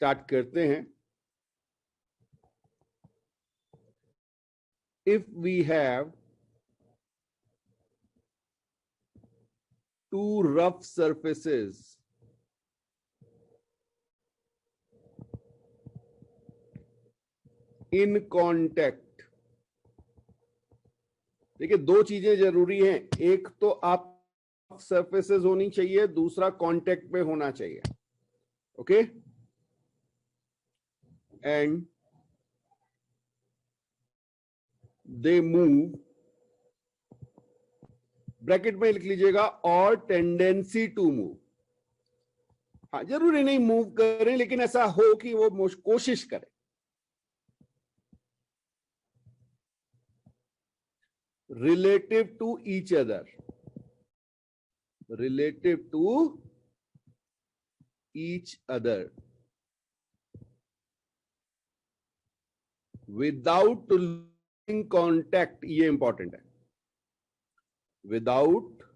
Start करते हैं। If we have two rough surfaces in contact, देखिए दो चीजें जरूरी हैं, एक तो आप सरफेसेस होनी चाहिए, दूसरा कांटेक्ट पे होना चाहिए। Okay, and they move, bracket में लिख लीजिएगा, और टेंडेंसी टू मूव। हाँ, जरूरी नहीं मूव करें, लेकिन ऐसा हो कि वो कोशिश करें। Relative to each other, relative to each other without losing contact, ये इंपॉर्टेंट है, without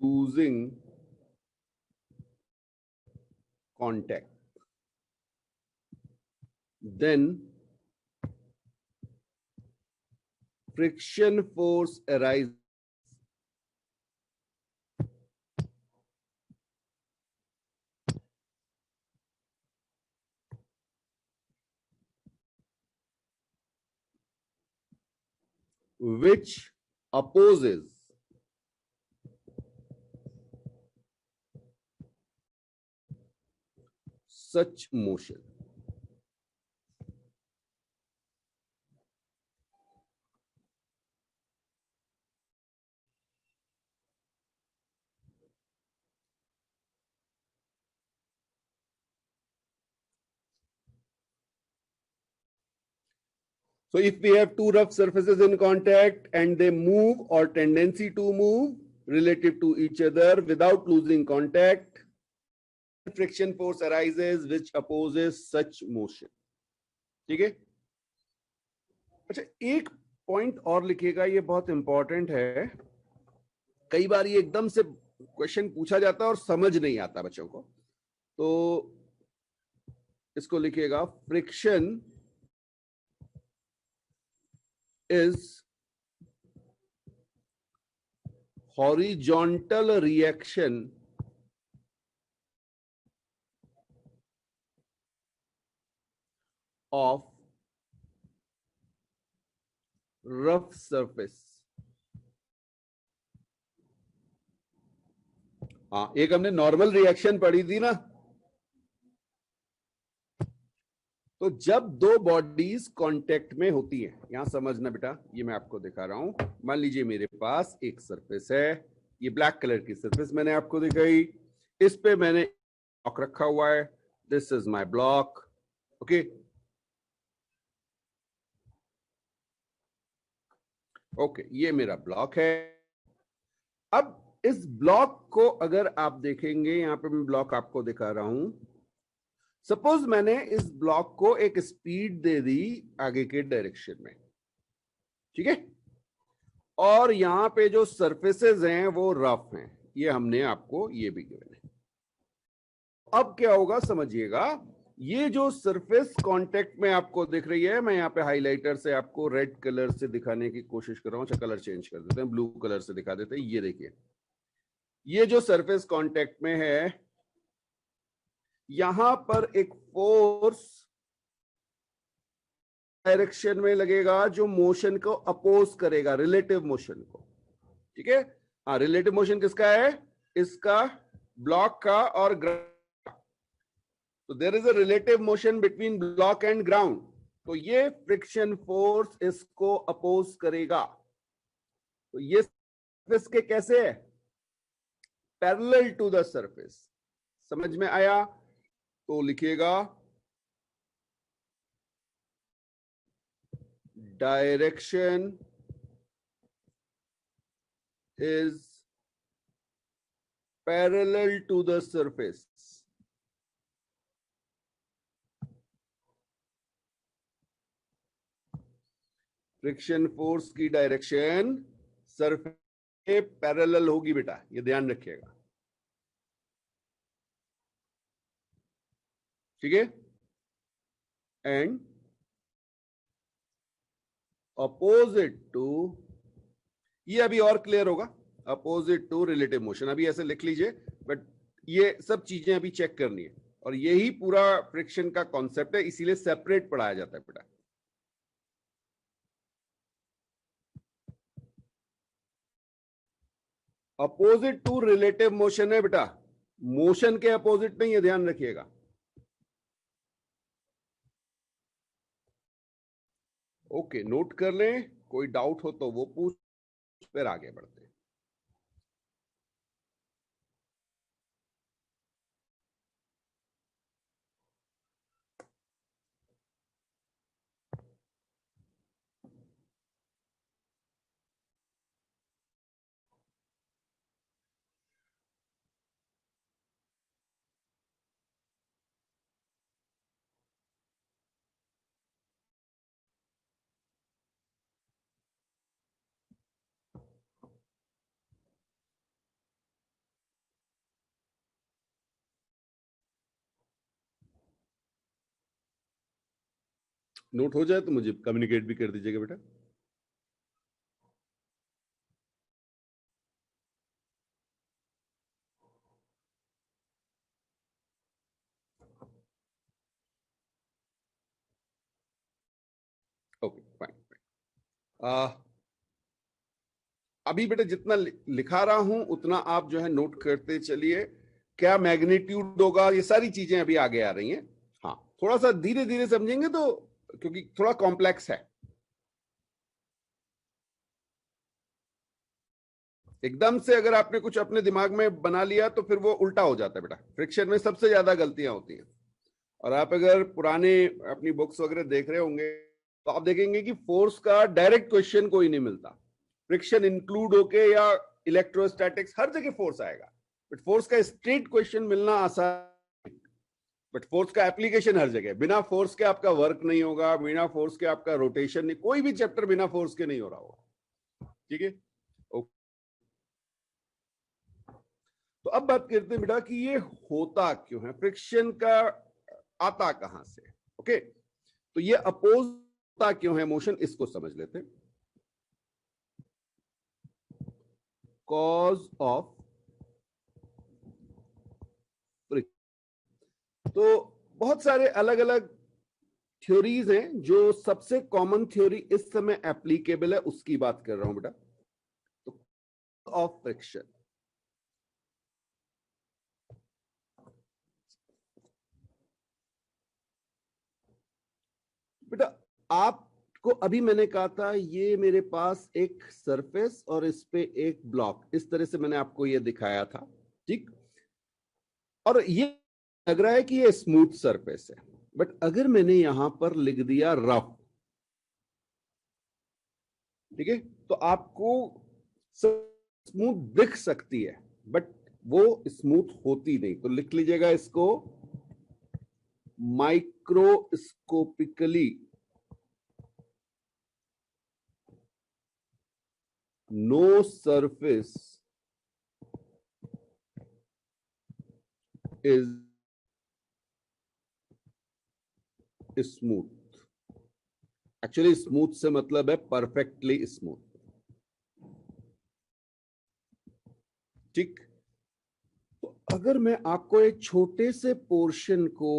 losing contact, then friction force arises which opposes such motion. So if we have two rough surfaces in contact and they move or tendency to move relative to each other without losing contact, friction force arises which opposes such motion. ठीक है? अच्छा, एक point और लिखिएगा, ये बहुत important है। कई बार ये एकदम से क्वेश्चन पूछा जाता है और समझ नहीं आता बच्चों को, तो इसको लिखिएगा, friction is horizontal reaction of rough surface. हाँ, एक हमने नॉर्मल रिएक्शन पढ़ी थी ना, तो जब दो बॉडीज कांटेक्ट में होती हैं, यहां समझना बेटा, ये मैं आपको दिखा रहा हूं। मान लीजिए मेरे पास एक सरफेस है, ये ब्लैक कलर की सरफेस मैंने आपको दिखाई, इस पे मैंने ब्लॉक रखा हुआ है, this is my block. Okay, okay, ये मेरा ब्लॉक है। अब इस ब्लॉक को अगर आप देखेंगे, यहां पे मैं ब्लॉक आपको दिखा रहा हूं, सपोज मैंने इस ब्लॉक को एक स्पीड दे दी आगे के डायरेक्शन में, ठीक है, और यहां पे जो सरफेसेस हैं वो रफ हैं, ये हमने आपको ये भी गिवन है। अब क्या होगा समझिएगा, ये जो सरफेस कांटेक्ट में आपको दिख रही है, मैं यहाँ पे हाइलाइटर से आपको रेड कलर से दिखाने की कोशिश कर रहा हूं। अच्छा, कलर चेंज कर देते हैं, ब्लू कलर से दिखा देते हैं। ये देखिए, ये जो सरफेस कांटेक्ट में है, यहां पर एक फोर्स डायरेक्शन में लगेगा जो मोशन को अपोज करेगा, रिलेटिव मोशन को। ठीक है, हाँ, रिलेटिव मोशन किसका है? इसका, ब्लॉक का और ग्राउंड। तो there is a relative motion between block and ground, तो ये फ्रिक्शन फोर्स इसको अपोज करेगा। तो ये सरफेस के कैसे है? Parallel to the surface. समझ में आया? तो लिखिएगा, direction is parallel to the surface. Friction force की डायरेक्शन सरफेस के पैरेलल होगी बेटा, ये ध्यान रखिएगा। ठीक है, एंड अपोजिट टू, ये अभी और क्लियर होगा, अपोजिट टू रिलेटिव मोशन, अभी ऐसे लिख लीजिए, बट ये सब चीजें अभी चेक करनी है, और यही पूरा फ्रिक्शन का कॉन्सेप्ट है, इसीलिए सेपरेट पढ़ाया जाता है बेटा। अपोजिट टू रिलेटिव मोशन है बेटा, मोशन के अपोजिट नहीं है, ध्यान रखिएगा। ओके, नोट कर लें, कोई डाउट हो तो वो पूछ, फिर आगे बढ़ते हैं। नोट हो जाए तो मुझे कम्युनिकेट भी कर दीजिएगा बेटा। Okay fine. अभी बेटा जितना लिखा रहा हूं उतना आप जो है नोट करते चलिए, क्या मैग्नीट्यूड होगा, ये सारी चीजें अभी आगे आ रही हैं। हाँ, थोड़ा सा धीरे धीरे समझेंगे तो, क्योंकि थोड़ा कॉम्प्लेक्स है। एकदम से अगर आपने कुछ अपने दिमाग में बना लिया तो फिर वो उल्टा हो जाता है बेटा, फ्रिक्शन में सबसे ज्यादा गलतियां होती हैं। और आप अगर पुराने अपनी बुक्स वगैरह देख रहे होंगे तो आप देखेंगे कि फोर्स का डायरेक्ट क्वेश्चन कोई नहीं मिलता, फ्रिक्शन इंक्लूड होके या इलेक्ट्रोस्टैटिक्स हर जगह फोर्स आएगा, बट फोर्स का स्ट्रेट क्वेश्चन मिलना आसान, बट फोर्स का एप्लीकेशन हर जगह। बिना फोर्स के आपका वर्क नहीं होगा, बिना फोर्स के आपका रोटेशन नहीं, कोई भी चैप्टर बिना फोर्स के नहीं हो रहा होगा। ठीक है, तो अब बात करते हैं बेटा कि ये होता क्यों है, फ्रिक्शन का आता कहां से। ओके, तो ये अपोज होता क्यों है मोशन, इसको समझ लेते हैं। कॉज ऑफ फ्रिक्शन, तो बहुत सारे अलग अलग थ्योरीज हैं, जो सबसे कॉमन थ्योरी इस समय एप्लीकेबल है उसकी बात कर रहा हूं बेटा। तो ऑफ फ्रिक्शन, बेटा आपको अभी मैंने कहा था ये मेरे पास एक सरफेस और इस पे एक ब्लॉक, इस तरह से मैंने आपको ये दिखाया था, ठीक। और ये लग रहा है कि ये स्मूथ सरफेस है, बट अगर मैंने यहां पर लिख दिया रफ, ठीक है, तो आपको स्मूथ दिख सकती है बट वो स्मूथ होती नहीं। तो लिख लीजिएगा इसको, microscopically no surface is smooth. Actually smooth से मतलब है परफेक्टली स्मूथ, ठीक। तो अगर मैं आपको एक छोटे से पोर्शन को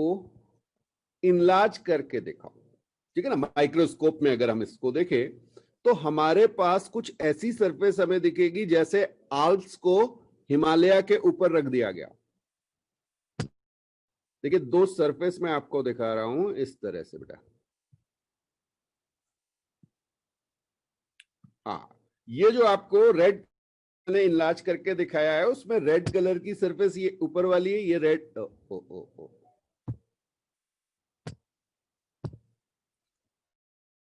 इनलार्ज करके दिखाऊं, ठीक है ना, माइक्रोस्कोप में अगर हम इसको देखें तो हमारे पास कुछ ऐसी सरफेस हमें दिखेगी जैसे आल्प्स को हिमालय के ऊपर रख दिया गया। देखिए दो सरफेस मैं आपको दिखा रहा हूं इस तरह से बेटा। हाँ, ये जो आपको रेड मैंने इनलार्ज करके दिखाया है उसमें रेड कलर की सरफेस ये ऊपर वाली है, ये रेड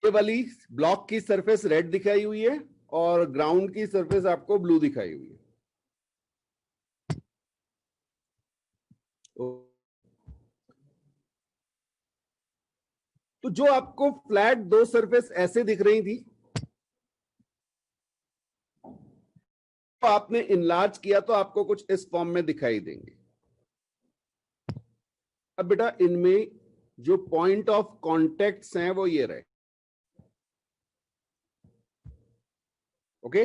ये वाली ब्लॉक की सरफेस रेड दिखाई हुई है और ग्राउंड की सरफेस आपको ब्लू दिखाई हुई है। तो जो आपको फ्लैट दो सरफेस ऐसे दिख रही थी, तो आपने इनलार्ज किया तो आपको कुछ इस फॉर्म में दिखाई देंगे। अब बेटा इनमें जो पॉइंट ऑफ कॉन्टेक्ट्स हैं वो ये रहे, ओके।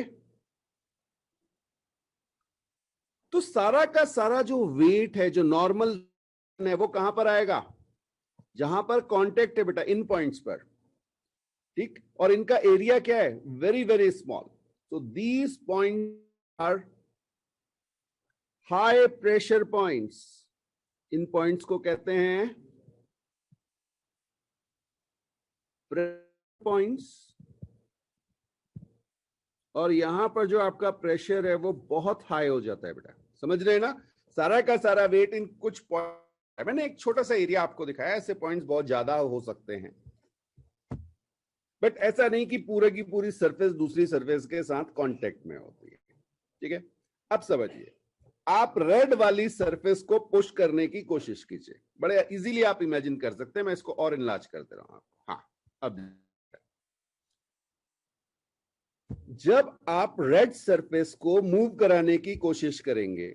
तो सारा का सारा जो वेट है, जो नॉर्मल है, वो कहां पर आएगा? जहां पर कांटेक्ट है बेटा, इन पॉइंट्स पर, ठीक। और इनका एरिया क्या है? Very very small. तो these point are high pressure points. इन पॉइंट्स को कहते हैं प्रेशर पॉइंट्स। और यहां पर जो आपका प्रेशर है वो बहुत हाई हो जाता है बेटा, समझ रहे हैं ना? सारा का सारा वेट इन कुछ पॉइंट, मैंने एक छोटा सा एरिया आपको दिखाया, ऐसे पॉइंट्स बहुत ज्यादा हो सकते हैं, बट ऐसा नहीं कि पूरे की पूरी सरफेस दूसरी सरफेस के साथ कांटेक्ट में होती है, ठीक है। अब समझिए, आप रेड वाली सरफेस को पुश करने की कोशिश कीजिए, बड़े इजीली आप इमेजिन कर सकते हैं। मैं इसको और इनलार्ज कर दे रहा हूं आपको। हाँ, अब जब आप रेड सरफेस को मूव कराने की कोशिश करेंगे,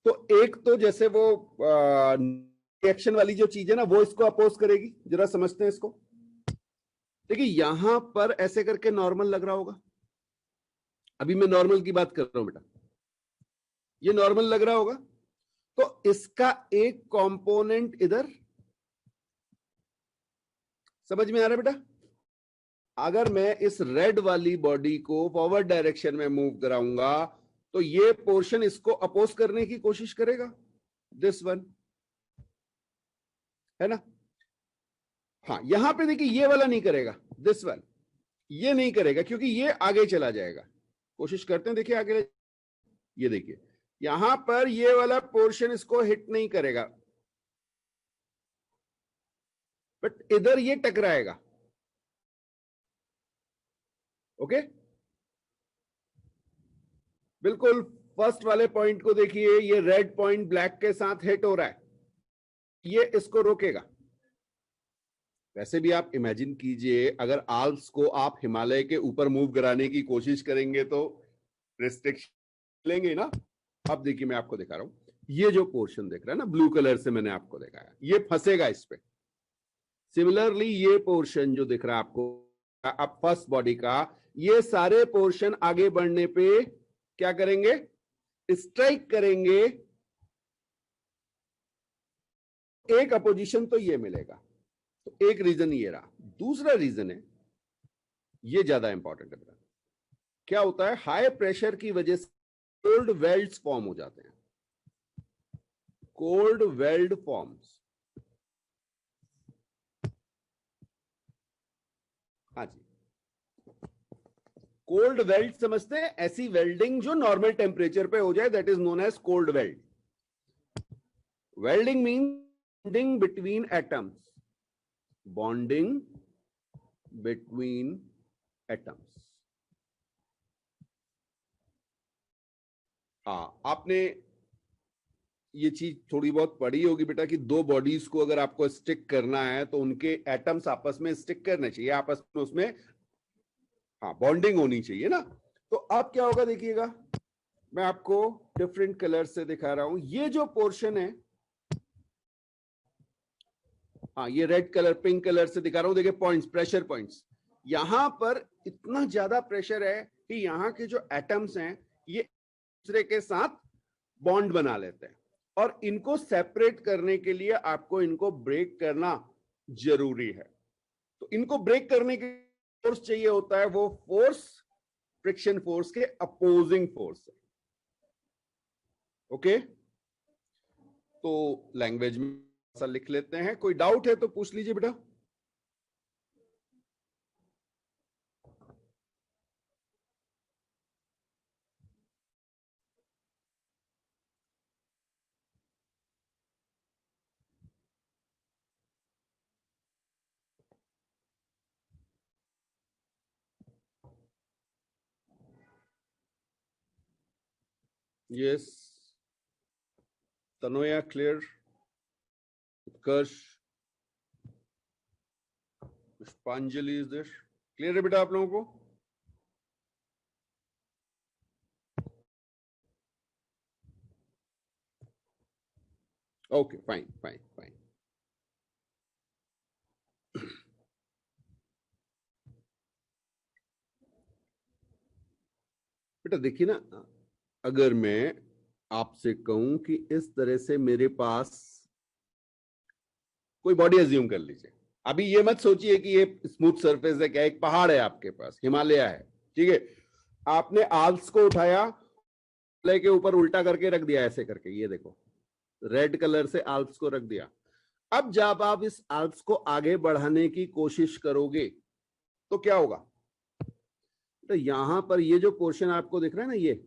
तो एक तो जैसे वो रिएक्शन वाली जो चीज है ना, वो इसको अपोज करेगी। जरा समझते हैं इसको। देखिए यहां पर ऐसे करके नॉर्मल लग रहा होगा, अभी मैं नॉर्मल की बात कर रहा हूं बेटा, ये नॉर्मल लग रहा होगा। तो इसका एक कंपोनेंट इधर, समझ में आ रहा है बेटा? अगर मैं इस रेड वाली बॉडी को फॉरवर्ड डायरेक्शन में मूव कराऊंगा, तो ये पोर्शन इसको अपोज करने की कोशिश करेगा, दिस वन, है ना? हाँ, यहां पे देखिए ये वाला नहीं करेगा, दिस वन, ये नहीं करेगा क्योंकि ये आगे चला जाएगा। कोशिश करते हैं, देखिए आगे, ये देखिए यहां पर ये वाला पोर्शन इसको हिट नहीं करेगा, बट इधर ये टकराएगा, ओके। बिल्कुल फर्स्ट वाले पॉइंट को देखिए, ये रेड पॉइंट ब्लैक के साथ हिट हो रहा है, ये इसको रोकेगा। वैसे भी आप इमेजिन कीजिए, अगर आल्प्स को आप हिमालय के ऊपर मूव कराने की कोशिश करेंगे तो रिस्ट्रिक्शन लेंगे ना। अब देखिए मैं आपको दिखा रहा हूं, ये जो पोर्शन देख रहा है ना ब्लू कलर से मैंने आपको दिखाया, ये फंसेगा इस पे। सिमिलरली ये पोर्शन जो दिख रहा है आपको, अब फर्स्ट बॉडी का, ये सारे पोर्शन आगे बढ़ने पे क्या करेंगे? स्ट्राइक करेंगे। एक अपोजिशन तो ये मिलेगा, तो एक रीजन ये रहा। दूसरा रीजन है, ये ज्यादा इंपॉर्टेंट है। क्या होता है? हाई प्रेशर की वजह से कोल्ड वेल्ड्स फॉर्म हो जाते हैं, कोल्ड वेल्ड फॉर्म्स। हाँ जी, कोल्ड वेल्ड समझते हैं? ऐसी वेल्डिंग जो नॉर्मल टेम्परेचर पे हो जाए, that is known as cold weld. Welding mean bonding between atoms, bonding between atoms. हाँ, आपने ये चीज थोड़ी बहुत पढ़ी होगी बेटा कि दो बॉडीज को अगर आपको स्टिक करना है तो उनके एटम्स आपस में स्टिक करने चाहिए, आपस में उसमें हाँ बॉन्डिंग होनी चाहिए ना। तो अब क्या होगा देखिएगा, मैं आपको डिफरेंट कलर से दिखा रहा हूं। ये जो पोर्शन है, हाँ ये रेड कलर पिंक कलर से दिखा रहा हूं, देखिए पॉइंट्स, प्रेशर पॉइंट्स। यहां पर इतना ज्यादा प्रेशर है कि यहां के जो एटम्स हैं ये दूसरे के साथ बॉन्ड बना लेते हैं, और इनको सेपरेट करने के लिए आपको इनको ब्रेक करना जरूरी है। तो इनको ब्रेक करने के फोर्स चाहिए होता है, वो फोर्स फ्रिक्शन फोर्स के अपोजिंग फोर्स है, ओके। तो लैंग्वेज में ऐसा लिख लेते हैं, कोई डाउट है तो पूछ लीजिए बेटा। यस, तनोया क्लियर, उत्कर्ष, पुष्पांजलि इज देयर, क्लियर है बेटा आप लोगों को? Okay, fine fine fine. बेटा देखिए ना, अगर मैं आपसे कहूं कि इस तरह से मेरे पास कोई बॉडी एज्यूम कर लीजिए, अभी ये मत सोचिए कि ये स्मूथ सरफेस है, क्या एक पहाड़ है आपके पास, हिमालय है, ठीक है। आपने आल्प्स को उठाया, हिमालय के ऊपर उल्टा करके रख दिया ऐसे करके, ये देखो रेड कलर से आल्प्स को रख दिया। अब जब आप इस आल्प्स को आगे बढ़ाने की कोशिश करोगे तो क्या होगा? तो यहां पर ये जो पोर्शन आपको दिख रहा है ना, ये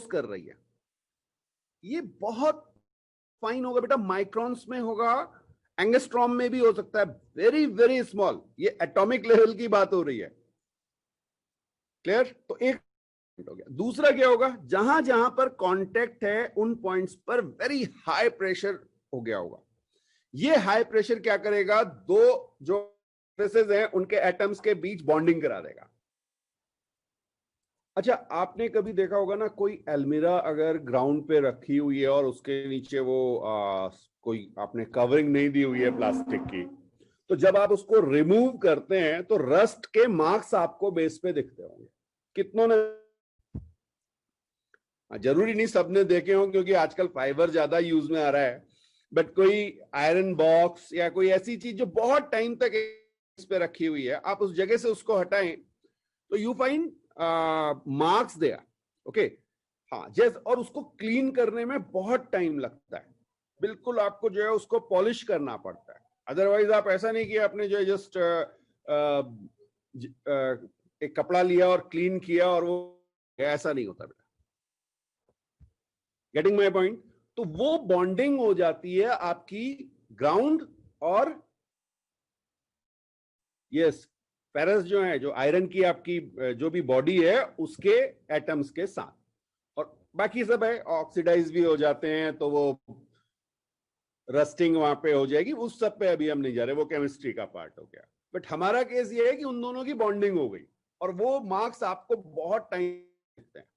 कर रही है, ये बहुत फाइन होगा बेटा, माइक्रॉन्स में होगा, एंगस्ट्रॉम में भी हो सकता है, वेरी वेरी स्मॉल, ये एटॉमिक लेवल की बात हो रही है। क्लियर? तो एक हो गया। दूसरा क्या होगा, जहां जहां पर कांटेक्ट है उन पॉइंट्स पर वेरी हाई प्रेशर हो गया होगा। ये हाई प्रेशर क्या करेगा, दो जो सरफेसेस हैं उनके एटम्स के बीच बॉन्डिंग करा देगा। अच्छा, आपने कभी देखा होगा ना, कोई अलमीरा अगर ग्राउंड पे रखी हुई है और उसके नीचे वो कोई आपने कवरिंग नहीं दी हुई है प्लास्टिक की, तो जब आप उसको रिमूव करते हैं तो रस्ट के मार्क्स आपको बेस पे दिखते होंगे। कितनों ने, जरूरी नहीं सबने देखे हों क्योंकि आजकल फाइबर ज्यादा यूज में आ रहा है, बट कोई आयरन बॉक्स या कोई ऐसी चीज जो बहुत टाइम तक इस पे रखी हुई है, आप उस जगह से उसको हटाएं तो you find marks there. Okay, हाँ जैसे, और उसको क्लीन करने में बहुत टाइम लगता है, बिल्कुल आपको जो है उसको पॉलिश करना पड़ता है। अदरवाइज आप ऐसा नहीं किया, आपने जो है जस्ट एक कपड़ा लिया और क्लीन किया और वो, ऐसा नहीं होता बेटा। Getting my point? तो वो बॉन्डिंग हो जाती है आपकी ग्राउंड और यस फेरस जो है, जो आयरन की आपकी जो भी बॉडी है उसके एटम्स के साथ, और बाकी सब है ऑक्सीडाइज भी हो जाते हैं, तो वो रस्टिंग वहां पे हो जाएगी, उस सब पे अभी हम नहीं जा रहे, वो केमिस्ट्री का पार्ट हो गया। बट हमारा केस ये है कि उन दोनों की बॉन्डिंग हो गई और वो मार्क्स आपको बहुत टाइम लगते हैं।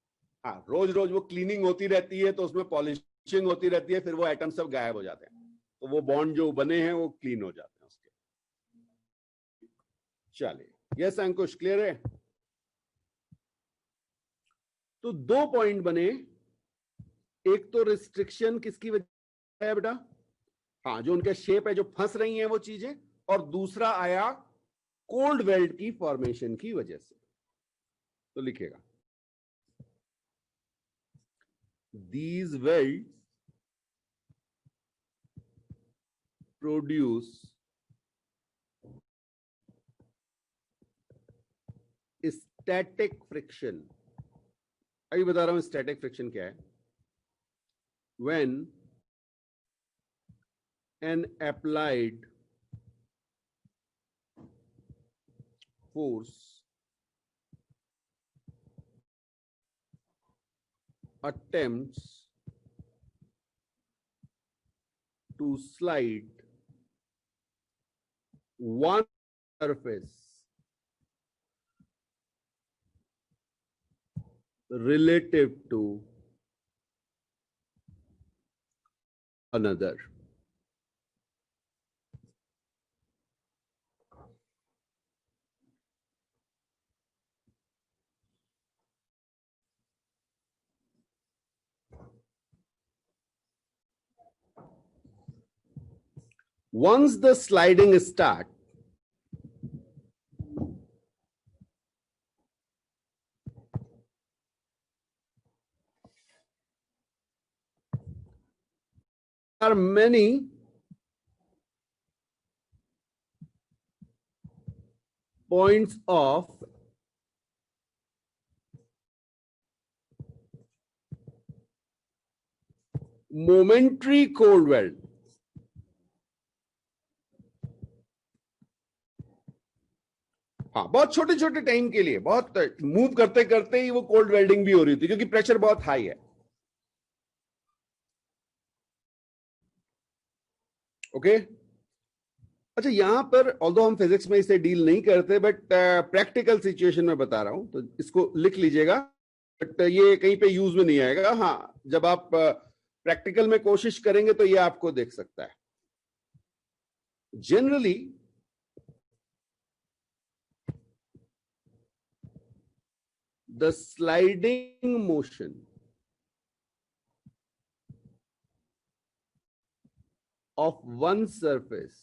हाँ, रोज रोज वो क्लीनिंग होती रहती है तो उसमें पॉलिशिंग होती रहती है, फिर वो एटम सब गायब हो जाते हैं, तो वो बॉन्ड जो बने हैं वो क्लीन हो जाते हैं उसके। चलिए, यस अंकुश, क्लियर है? तो दो पॉइंट बने, एक तो रिस्ट्रिक्शन किसकी वजह है बेटा, हाँ जो उनके शेप है जो फंस रही हैं वो चीजें, और दूसरा आया कोल्ड वेल्ट की फॉर्मेशन की वजह से। तो लिखेगा these welts produce static friction। अभी बता रहा हूं स्टैटिक फ्रिक्शन क्या है। when an applied force attempts to slide one surface relative to another, once the sliding starts, there are many points of momentary cold weld। हाँ, बहुत छोटे छोटे टाइम के लिए, बहुत मूव करते करते ही वो कोल्ड वेल्डिंग भी हो रही थी क्योंकि प्रेशर बहुत हाई है। ओके, अच्छा यहां पर ऑल्दो हम फिजिक्स में इसे डील नहीं करते, बट प्रैक्टिकल सिचुएशन में बता रहा हूं तो इसको लिख लीजिएगा, बट ये कहीं पे यूज में नहीं आएगा। हाँ, जब आप प्रैक्टिकल में कोशिश करेंगे तो ये आपको देख सकता है। Generally the sliding motion of one surface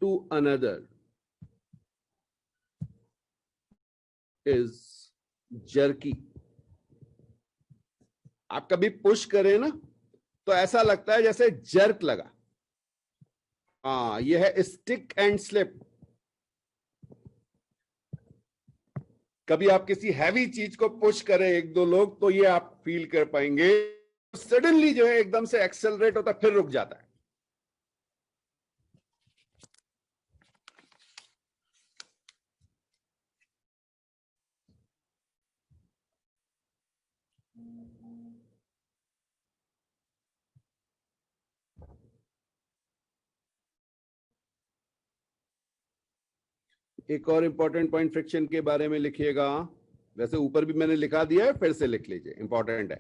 to another is jerky। आप कभी पुश करें ना तो ऐसा लगता है जैसे जर्क लगा। यह है स्टिक एंड स्लिप। कभी आप किसी हैवी चीज को पुश करें एक दो लोग तो ये आप फील कर पाएंगे, सडनली जो है एकदम से एक्सेलरेट होता फिर रुक जाता है। एक और इंपॉर्टेंट पॉइंट फ्रिक्शन के बारे में लिखिएगा, वैसे ऊपर भी मैंने लिखा दिया है, फिर से लिख लीजिए, इंपॉर्टेंट है।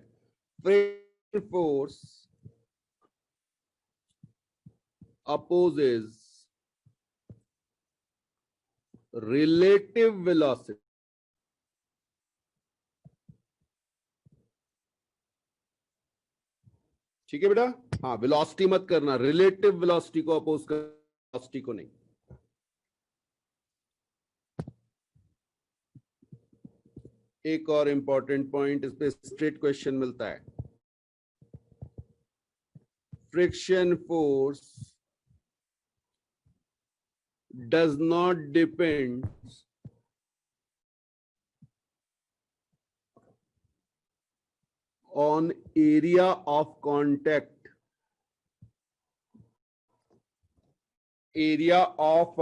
Friction force opposes relative velocity। ठीक है बेटा, हाँ वेलोसिटी मत करना, रिलेटिव वेलोसिटी को अपोज कर, वेलोसिटी को नहीं। एक और इंपॉर्टेंट पॉइंट, इस पे स्ट्रेट क्वेश्चन मिलता है। Friction force does not depend on area of contact, area of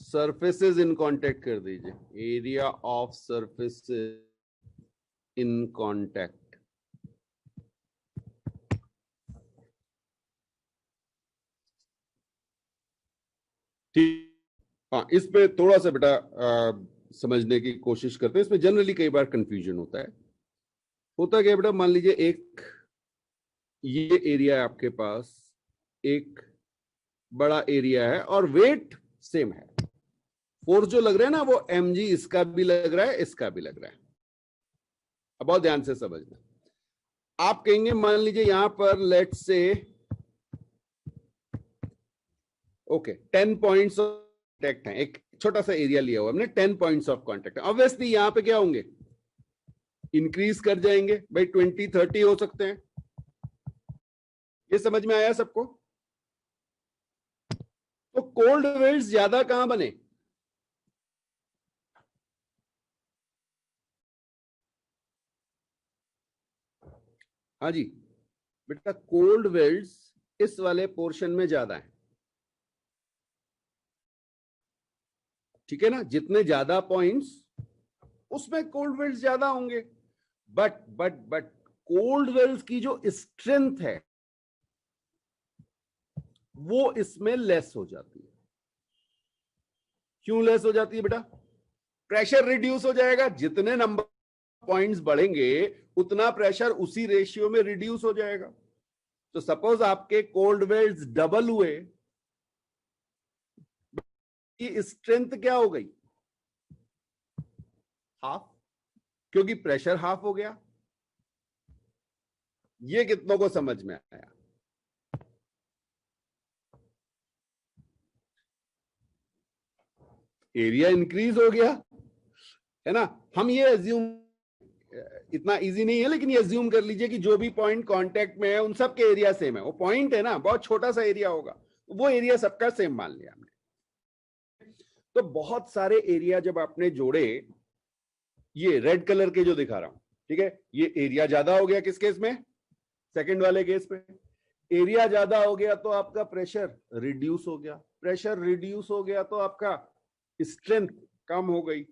surfaces in contact कर दीजिए, area of surfaces in contact। ठीक, हाँ इस पे थोड़ा सा बेटा समझने की कोशिश करते हैं। इसमें जनरली कई बार कंफ्यूजन होता है। होता क्या बेटा, मान लीजिए एक ये एरिया है आपके पास, एक बड़ा एरिया है और वेट सेम है। फोर्स जो लग रहा है ना वो mg, इसका भी लग रहा है, इसका भी लग रहा है। अब बहुत ध्यान से समझना। आप कहेंगे मान लीजिए यहां पर let's say okay 10 points of contact है, एक छोटा सा एरिया लिया हुआ हमने, 10 पॉइंट्स ऑफ कांटेक्ट है। ऑब्वियसली यहां पे क्या होंगे, इंक्रीज कर जाएंगे भाई, 20-30 हो सकते हैं। ये समझ में आया सबको? तो कोल्ड वेव्स ज्यादा कहां बने, हाँ जी बेटा, कोल्ड वेव्स इस वाले पोर्शन में ज्यादा है। ठीक है ना, जितने ज्यादा पॉइंट्स उसमें कोल्ड वेव्स ज्यादा होंगे। बट कोल्ड वेव्स की जो स्ट्रेंथ है वो इसमें लेस हो जाती है। क्यों लेस हो जाती है बेटा? प्रेशर रिड्यूस हो जाएगा, जितने नंबर पॉइंट्स बढ़ेंगे उतना प्रेशर उसी रेशियो में रिड्यूस हो जाएगा। तो सपोज आपके कोल्ड वेव्स डबल हुए, की स्ट्रेंथ क्या हो गई, हाफ, क्योंकि प्रेशर हाफ हो गया। ये कितनों को समझ में आया? एरिया इंक्रीज हो गया है ना। हम ये अज्यूम, इतना इजी नहीं है लेकिन ये अज्यूम कर लीजिए कि जो भी पॉइंट कांटेक्ट में है उन सब के एरिया सेम है। वो पॉइंट है ना, बहुत छोटा सा एरिया होगा, वो एरिया सबका सेम मान लिया हमने। तो बहुत सारे एरिया जब आपने जोड़े, ये रेड कलर के जो दिखा रहा हूं, ठीक है, ये एरिया ज्यादा हो गया किस केस में, सेकंड वाले केस में। एरिया ज्यादा हो गया तो आपका प्रेशर रिड्यूस हो गया, प्रेशर रिड्यूस हो गया तो आपका स्ट्रेंथ कम हो गई,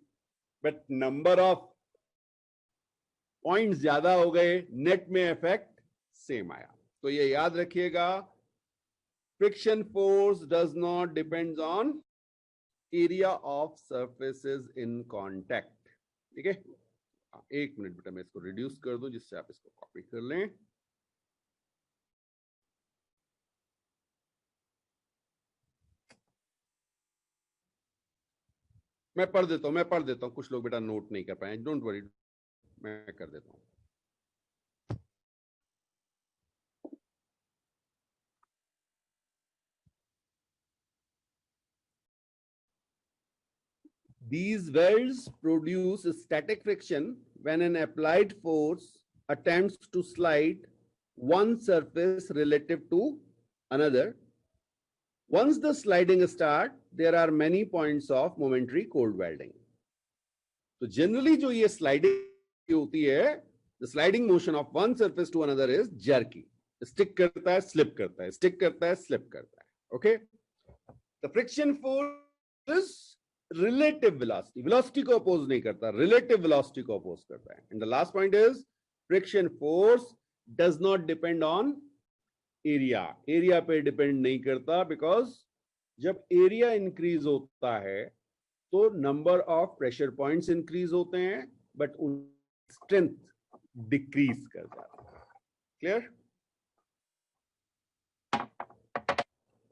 बट नंबर ऑफ पॉइंट्स ज्यादा हो गए, नेट में इफेक्ट सेम आया। तो ये याद रखिएगा, friction force does not depends on area of surfaces in contact. ठीक है, एक मिनट बेटा, मैं इसको रिड्यूस कर दूं जिससे आप इसको कॉपी कर लें। मैं पढ़ देता हूं, कुछ लोग बेटा नोट नहीं कर पाए, डोंट वरी, मैं कर देता हूं। These welds produce static friction when an applied force attempts to slide one surface relative to another. Once the sliding starts, there are many points of momentary cold welding. तो generally जो ये sliding होती है, the sliding motion of one surface to another is jerky. Stick करता है, slip करता है, stick करता है, स्लिप करता है. Okay? The friction force is relative velocity. Velocity को oppose नहीं करता, relative velocity को oppose करता है. And the last point is friction force does not depend on area. Area पे depend नहीं करता, because जब area increase होता है तो number of pressure points increase होते हैं, बट उन स्ट्रेंथ डिक्रीज कर जाता है. क्लियर?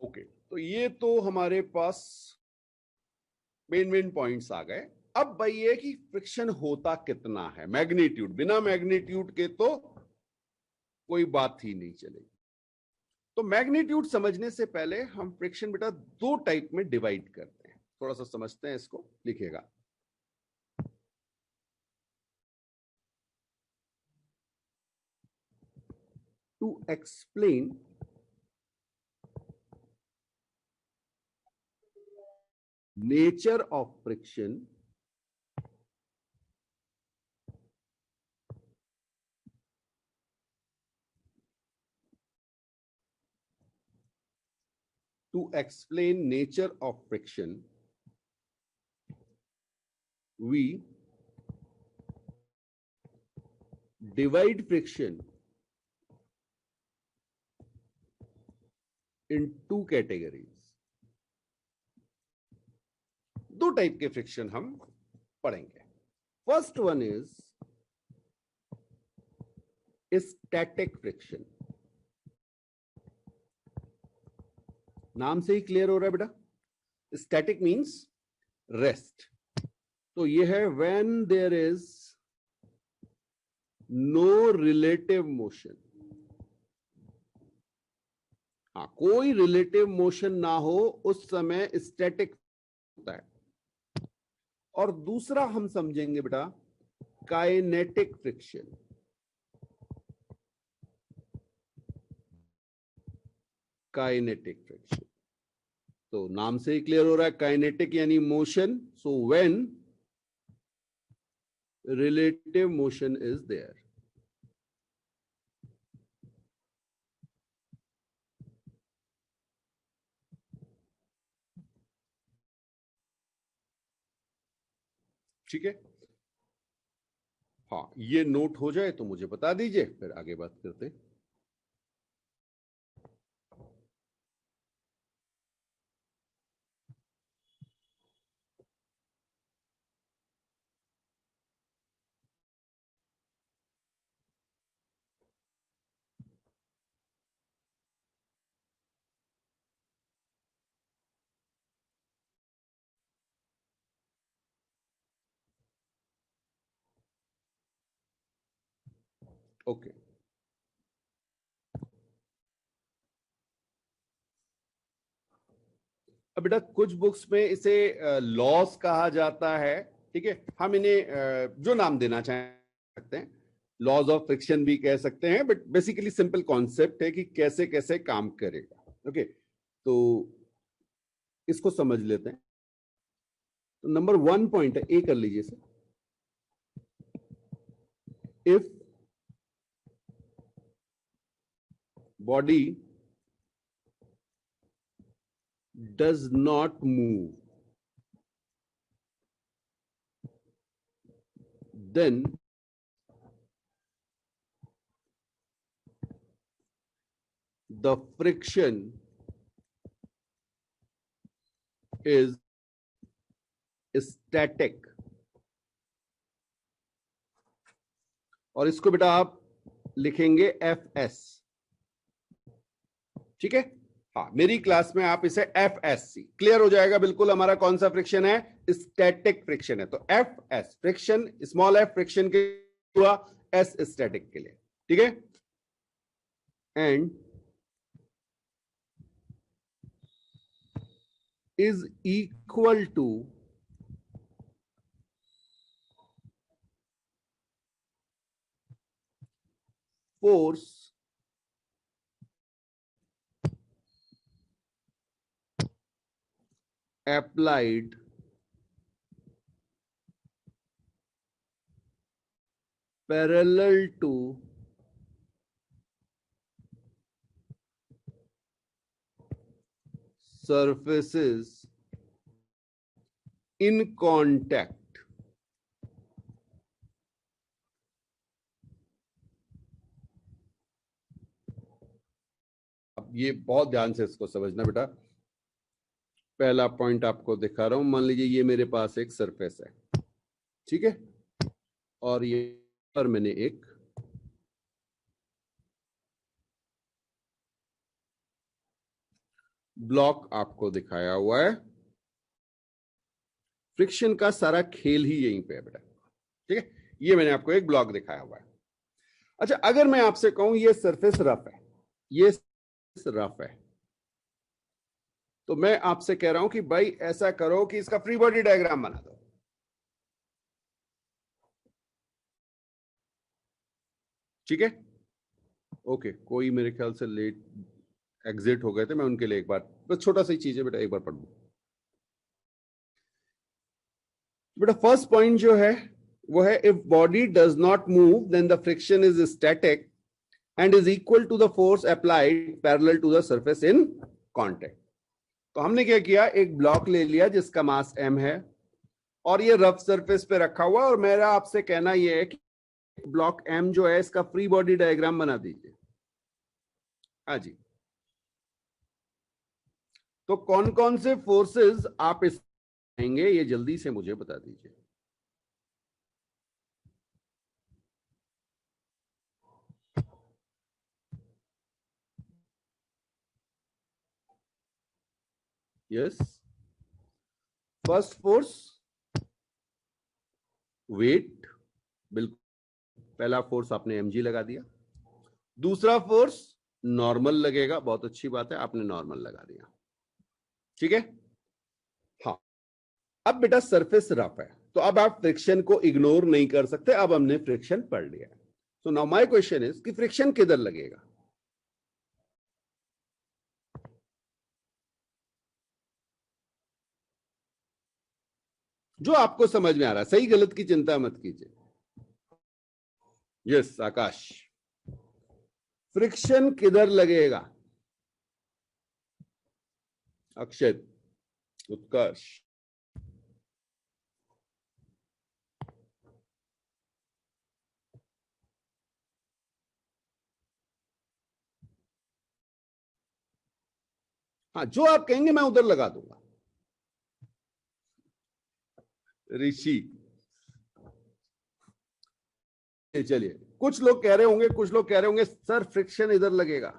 ओके, तो ये तो हमारे पास मेन पॉइंट्स आ गए. अब भाई ये कि फ्रिक्शन होता कितना है, मैग्नीट्यूड, बिना मैग्नीट्यूड के तो कोई बात ही नहीं चलेगी. तो मैग्नीट्यूड समझने से पहले हम फ्रिक्शन बेटा दो टाइप में डिवाइड करते हैं. थोड़ा सा समझते हैं इसको, लिखिएगा. To explain nature of friction, we divide friction in two categories. दो टाइप के फ्रिक्शन हम पढ़ेंगे. First one is static friction. नाम से ही क्लियर हो रहा है बेटा, स्टैटिक मींस रेस्ट. तो ये है when there is no relative motion. हाँ, कोई रिलेटिव मोशन ना हो उस समय स्टैटिक होता है. और दूसरा हम समझेंगे बेटा काइनेटिक फ्रिक्शन. काइनेटिक फ्रिक्शन तो नाम से ही क्लियर हो रहा है, काइनेटिक यानी motion. So when relative motion is there. ठीक है, हाँ, ये नोट हो जाए तो मुझे बता दीजिए, फिर आगे बात करते हैं. ओके, अब बेटा कुछ बुक्स में इसे लॉस कहा जाता है. ठीक है, हम इन्हें जो नाम देना चाहें सकते हैं. लॉज ऑफ फ्रिक्शन भी कह सकते हैं, बट बेसिकली सिंपल कॉन्सेप्ट है कि कैसे कैसे काम करेगा. ओके, तो इसको समझ लेते हैं. तो नंबर 1 पॉइंट है, ए कर लीजिए sir. If body does not move, then the friction is static. और इसको बेटा आप लिखेंगे एफ एस। ठीक है, हाँ मेरी क्लास में आप इसे एफ एस सी, क्लियर हो जाएगा बिल्कुल। हमारा कौन सा फ्रिक्शन है? स्टैटिक फ्रिक्शन है। तो F S friction, small F friction के हुआ, एस स्टैटिक के लिए। ठीक है, and is equal to force applied parallel to surfaces in contact। अब ये बहुत ध्यान से इसको समझना बेटा। पहला पॉइंट आपको दिखा रहा हूं, मान लीजिए ये मेरे पास एक सरफेस है, ठीक है, और ये पर मैंने एक ब्लॉक आपको दिखाया हुआ है। फ्रिक्शन का सारा खेल ही यहीं पे है बेटा। ठीक है, ये मैंने आपको एक ब्लॉक दिखाया हुआ है। अच्छा, अगर मैं आपसे कहूं ये सरफेस रफ है, ये रफ है, तो मैं आपसे कह रहा हूं कि भाई ऐसा करो कि इसका फ्री बॉडी डायग्राम बना दो। ठीक है, ओके, कोई मेरे ख्याल से लेट एग्जिट हो गए थे, मैं उनके लिए एक बार, बस छोटा सी चीज है बेटा, एक बार पढ़ लूं। बेटा फर्स्ट पॉइंट जो है वो है, if body does not move then the friction is static and is equal to the force applied parallel to the surface in contact. तो हमने क्या किया, एक ब्लॉक ले लिया जिसका मास m है और ये रफ सरफेस पे रखा हुआ, और मेरा आपसे कहना यह है कि ब्लॉक m जो है इसका फ्री बॉडी डायग्राम बना दीजिए। हाँ जी, तो कौन कौन से फोर्सेस आप इस आएंगे ये जल्दी से मुझे बता दीजिए। यस, फर्स्ट फोर्स वेट, बिल्कुल, पहला फोर्स आपने mg लगा दिया। दूसरा फोर्स नॉर्मल लगेगा, बहुत अच्छी बात है, आपने नॉर्मल लगा दिया। ठीक है, हाँ। अब बेटा सरफेस रफ है, तो अब आप फ्रिक्शन को इग्नोर नहीं कर सकते, अब हमने फ्रिक्शन पढ़ लिया। So now my question is कि फ्रिक्शन किधर लगेगा? जो आपको समझ में आ रहा है, सही गलत की चिंता मत कीजिए। यस आकाश, फ्रिक्शन किधर लगेगा? अक्षय, उत्कर्ष, हाँ जो आप कहेंगे मैं उधर लगा दूंगा। ऋषि, चलिए, कुछ लोग कह रहे होंगे, कुछ लोग कह रहे होंगे सर फ्रिक्शन इधर लगेगा।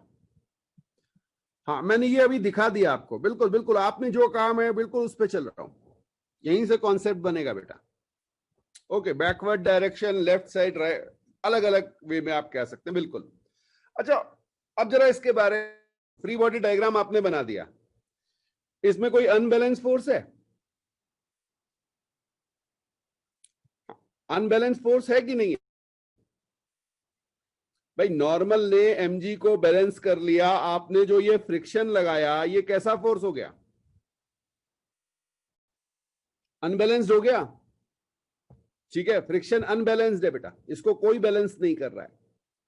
हाँ मैंने ये अभी दिखा दिया आपको, बिल्कुल बिल्कुल, आपने जो कहा मैं बिल्कुल उस पर चल रहा हूं, यहीं से कॉन्सेप्ट बनेगा बेटा। Okay, backward direction, left side, right, अलग अलग वे में आप कह सकते हैं, बिल्कुल। अच्छा, अब जरा इसके बारे में, फ्री बॉडी डायग्राम आपने बना दिया, इसमें कोई अनबैलेंस फोर्स है? अनबैलेंस फोर्स है कि नहीं है? भाई नॉर्मल ने mg को बैलेंस कर लिया, आपने जो ये फ्रिक्शन लगाया ये कैसा फोर्स हो गया? अनबैलेंस्ड हो गया। ठीक है, फ्रिक्शन अनबैलेंस्ड है बेटा, इसको कोई बैलेंस नहीं कर रहा है,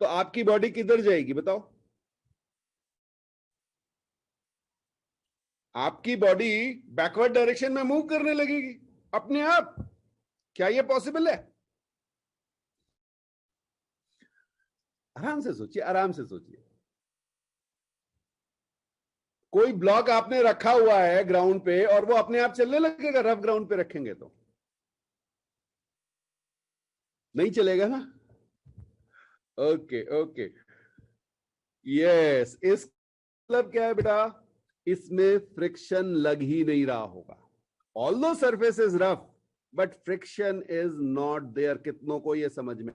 तो आपकी बॉडी किधर जाएगी बताओ? आपकी बॉडी बैकवर्ड डायरेक्शन में मूव करने लगेगी अपने आप। क्या ये पॉसिबल है? आराम से सोचिए, आराम से सोचिए। कोई ब्लॉक आपने रखा हुआ है ग्राउंड पे और वो अपने आप चलने लगेगा? रफ ग्राउंड पे रखेंगे तो नहीं चलेगा ना। ओके ओके, यस, इस मतलब क्या है बेटा, इसमें फ्रिक्शन लग ही नहीं रहा होगा। Although surface is rough but friction is not there. कितनों को ये समझ में?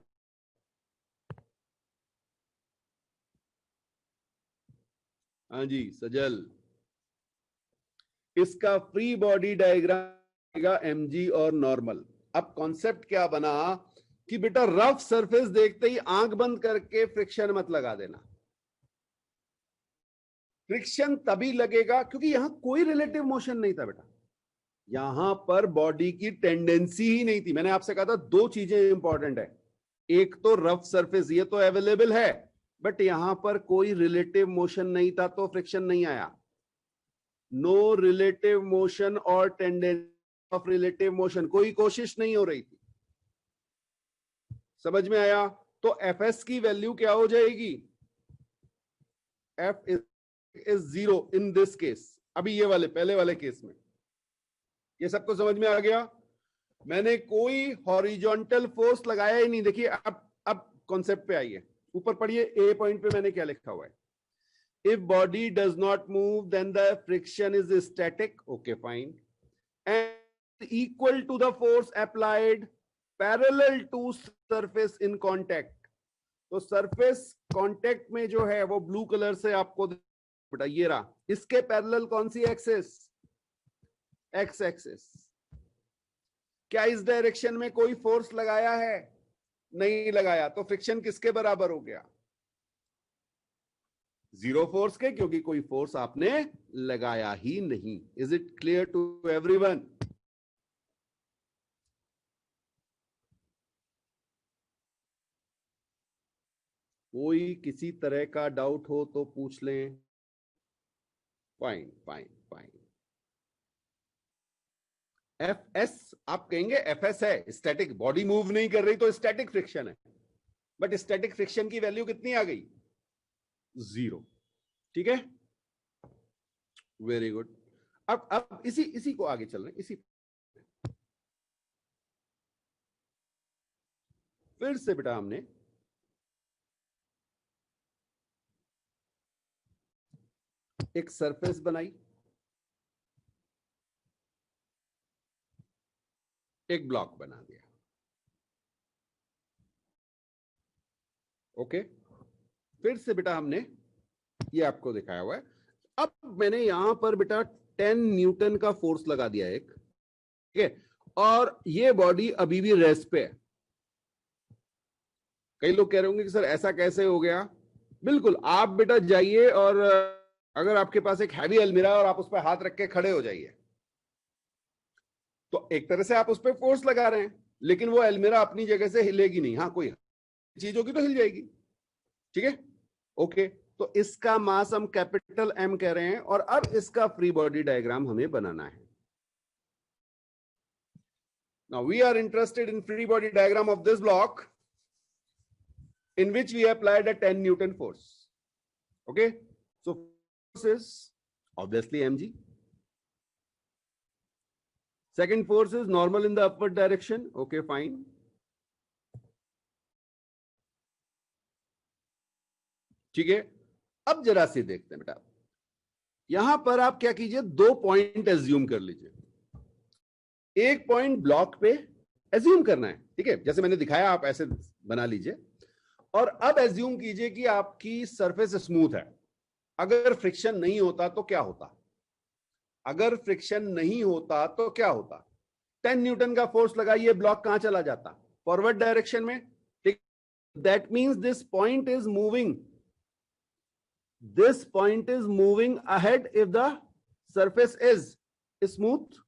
हाँ जी सजल, इसका फ्री बॉडी डायग्राम एमजी और नॉर्मल। अब कॉन्सेप्ट क्या बना कि बेटा रफ सरफेस देखते ही आंख बंद करके फ्रिक्शन मत लगा देना। फ्रिक्शन तभी लगेगा क्योंकि यहां कोई रिलेटिव मोशन नहीं था बेटा, यहां पर बॉडी की टेंडेंसी ही नहीं थी। मैंने आपसे कहा था दो चीजें इंपॉर्टेंट है, एक तो रफ सरफेस ये तो अवेलेबल है, बट यहां पर कोई रिलेटिव मोशन नहीं था तो फ्रिक्शन नहीं आया। नो रिलेटिव मोशन और टेंडेंसी ऑफ रिलेटिव मोशन, कोई कोशिश नहीं हो रही थी। समझ में आया? तो एफ एस की वैल्यू क्या हो जाएगी? F is 0 in this case. अभी ये वाले पहले वाले केस में ये सबको समझ में आ गया? मैंने कोई हॉरिजॉन्टल फोर्स लगाया ही नहीं। देखिए अब कॉन्सेप्ट पे आइए, ऊपर पढ़िए, ए पॉइंट पे मैंने क्या लिखा हुआ है। If body does not move, then the friction is static. Okay, fine. And equal to the force applied parallel to surface in contact. तो surface contact में जो है वो ब्लू कलर से आपको बेटा ये रहा, इसके पैरेलल कौन सी एक्सिस? X axis. क्या इस डायरेक्शन में कोई फोर्स लगाया है? नहीं लगाया, तो फ्रिक्शन किसके बराबर हो गया? जीरो फोर्स के, क्योंकि कोई फोर्स आपने लगाया ही नहीं। Is it clear to everyone? कोई किसी तरह का डाउट हो तो पूछ लें। Fine fine fine. F S आप कहेंगे एफ एस है स्टैटिक, बॉडी मूव नहीं कर रही तो स्टैटिक फ्रिक्शन है, बट स्टैटिक फ्रिक्शन की वैल्यू कितनी आ गई? 0। ठीक है, वेरी गुड। अब इसी को आगे चल रहे हैं। इसी फिर से बेटा हमने एक सरफेस बनाई, एक ब्लॉक बना दिया। ओके, फिर से बेटा हमने ये आपको दिखाया हुआ है। अब मैंने यहां पर बेटा 10 न्यूटन का फोर्स लगा दिया एक, ठीक है, और ये बॉडी अभी भी रेस्ट पे है। कई लोग कह रहे होंगे कि सर ऐसा कैसे हो गया? बिल्कुल, आप बेटा जाइए और अगर आपके पास एक हैवी अलमीरा और आप उस पर हाथ रख के खड़े हो जाइए, तो एक तरह से आप उस पर फोर्स लगा रहे हैं, लेकिन वो अलमीरा अपनी जगह से हिलेगी नहीं। हाँ, कोई चीज होगी तो हिल जाएगी। ठीक है, ओके। तो इसका मास हम कैपिटल एम कह रहे हैं, और अब इसका फ्री बॉडी डायग्राम हमें बनाना है। Now we are interested in free body diagram of this block in which we applied a 10 Newton force. Okay, so force is obviously mg. Second force is normal in the upward direction. Okay, fine. ठीक है, अब जरा सी देखते हैं बेटा, यहां पर आप क्या कीजिए, दो पॉइंट एज्यूम कर लीजिए। एक पॉइंट ब्लॉक पे एज्यूम करना है, ठीक है, जैसे मैंने दिखाया आप ऐसे बना लीजिए। और अब एज्यूम कीजिए कि आपकी सरफेस स्मूथ है। अगर फ्रिक्शन नहीं होता तो क्या होता? अगर फ्रिक्शन नहीं होता तो क्या होता? 10 न्यूटन का फोर्स लगाइए, ब्लॉक कहां चला जाता? फॉरवर्ड डायरेक्शन में। ठीक, that means this point is moving, this point is moving ahead if the surface is smooth.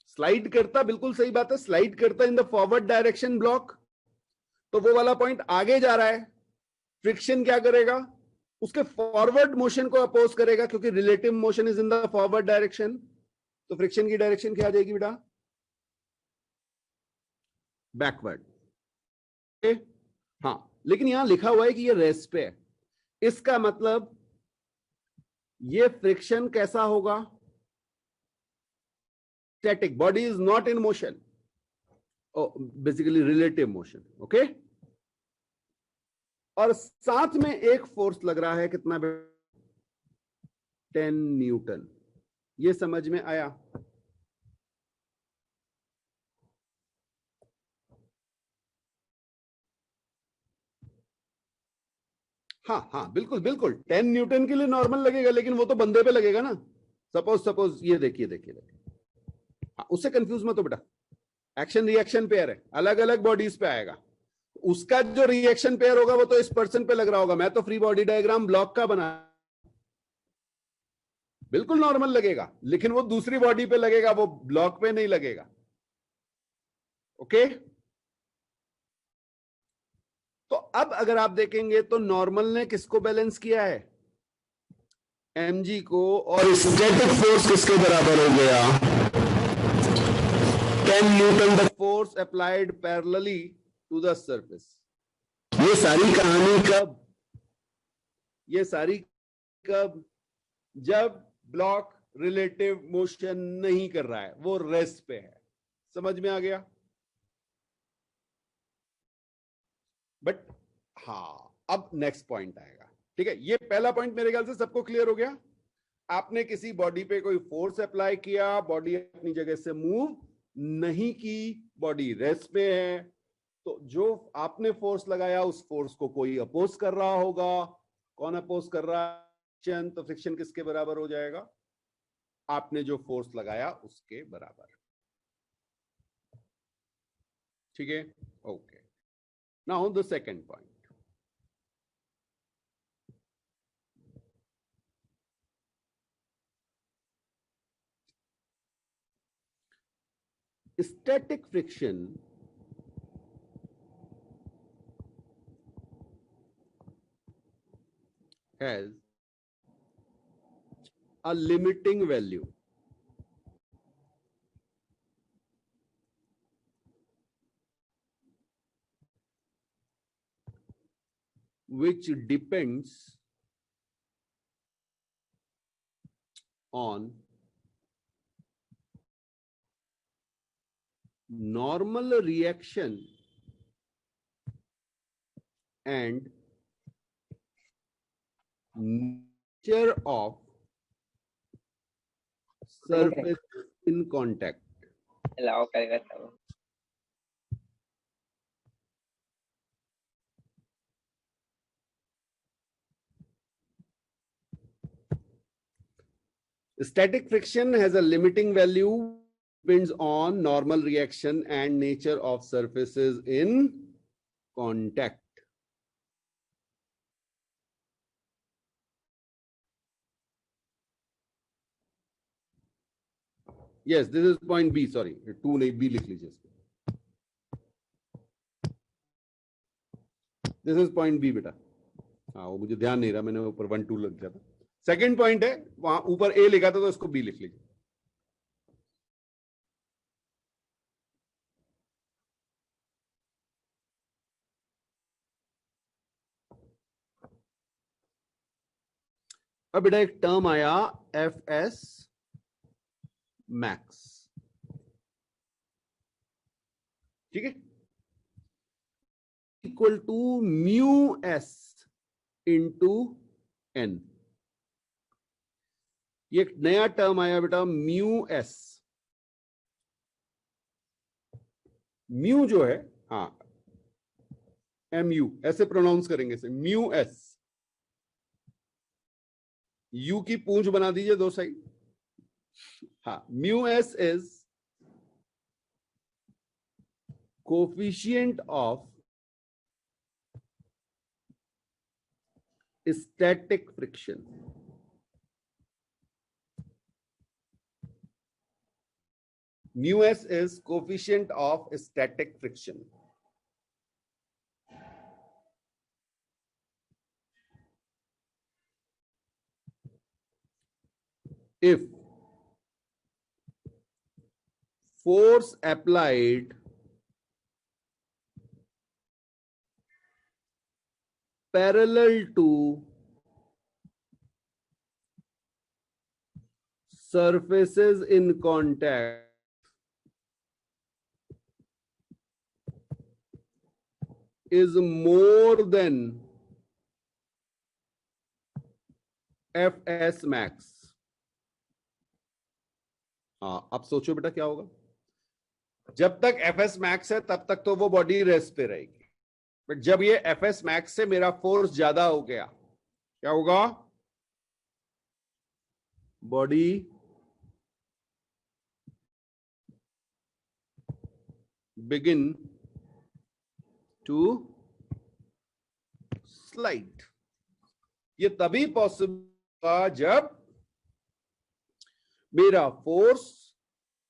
Slide करता, बिल्कुल सही बात है, स्लाइड करता in the forward direction block, तो वो वाला पॉइंट आगे जा रहा है। फ्रिक्शन क्या करेगा? उसके फॉरवर्ड मोशन को अपोज करेगा, क्योंकि relative motion is in the forward direction. तो फ्रिक्शन की डायरेक्शन क्या आ जाएगी बेटा? बैकवर्ड। हाँ, लेकिन यहां लिखा हुआ है कि ये रेस्ट पे है, इसका मतलब ये फ्रिक्शन कैसा होगा? Static, body is not in motion, basically relative motion. Okay, और साथ में एक फोर्स लग रहा है, कितना? 10 न्यूटन। ये समझ में आया? हाँ हाँ, बिल्कुल बिल्कुल, 10 न्यूटन के लिए नॉर्मल लगेगा, लेकिन वो तो बंदे पे लगेगा ना। सपोज ये देखिए देखिए देखिए, हाँ, उससे कंफ्यूज मत हो बेटा। एक्शन रिएक्शन पेयर है, अलग अलग बॉडीज पे आएगा। उसका जो रिएक्शन पेयर होगा वो तो इस पर्सन पे लग रहा होगा। मैं तो फ्री बॉडी डायग्राम ब्लॉक का बना, बिल्कुल नॉर्मल लगेगा, लेकिन वो दूसरी बॉडी पे लगेगा, वो ब्लॉक पे नहीं लगेगा। ओके? तो अब अगर आप देखेंगे तो नॉर्मल ने किसको बैलेंस किया है? mg को। और स्टैटिक फोर्स किसके बराबर हो गया? 10 newton the force applied parallelly to the surface. ये सारी कहानी कब? ये सारी कब? जब ब्लॉक रिलेटिव मोशन नहीं कर रहा है, वो रेस्ट पे है। समझ में आ गया? बट हाँ, अब नेक्स्ट पॉइंट आएगा। ठीक है, ये पहला पॉइंट मेरे ख्याल से सबको क्लियर हो गया। आपने किसी बॉडी पे कोई फोर्स अप्लाई किया, बॉडी अपनी जगह से मूव नहीं की, बॉडी रेस्ट पे है, तो जो आपने फोर्स लगाया उस फोर्स को कोई अपोज कर रहा होगा। कौन अपोज कर रहा है? तो फ्रिक्शन किसके बराबर हो जाएगा? आपने जो फोर्स लगाया उसके बराबर। ठीक है? Okay, now the second point. Static friction has a limiting value which depends on normal reaction and nature of surface in contact. Allow करेगा तब। Static friction has a limiting value, depends on normal reaction and nature of surfaces in contact. Yes, this is point B. Sorry, 2 नहीं, B लिख लीजिए। This is point B बेटा। हाँ, वो मुझे ध्यान नहीं रहा, मैंने ऊपर 1 2 लग जाता। सेकंड पॉइंट है, वहां ऊपर ए लिखा था तो इसको बी लिख लीजिए। अब बेटा एक टर्म आया एफ एस मैक्स। ठीक है, equal to mu S into N. ये एक नया टर्म आया बेटा, म्यू एस। म्यू जो है, हाँ, एम यू ऐसे प्रोनाउंस करेंगे इसे, म्यू एस। यू की पूंछ बना दीजिए दो साइड। हाँ, mu S is coefficient of static friction. Mu s is coefficient of static friction. If force applied parallel to surfaces in contact is more than F S max. हाँ, अब सोचो बेटा क्या होगा। जब तक एफ एस मैक्स है तब तक तो वो बॉडी रेस्ट पे रहेगी, बट जब ये एफ एस मैक्स से मेरा फोर्स ज्यादा हो गया, क्या होगा? Body begin to slide. ये तभी पॉसिबल होगा जब मेरा फोर्स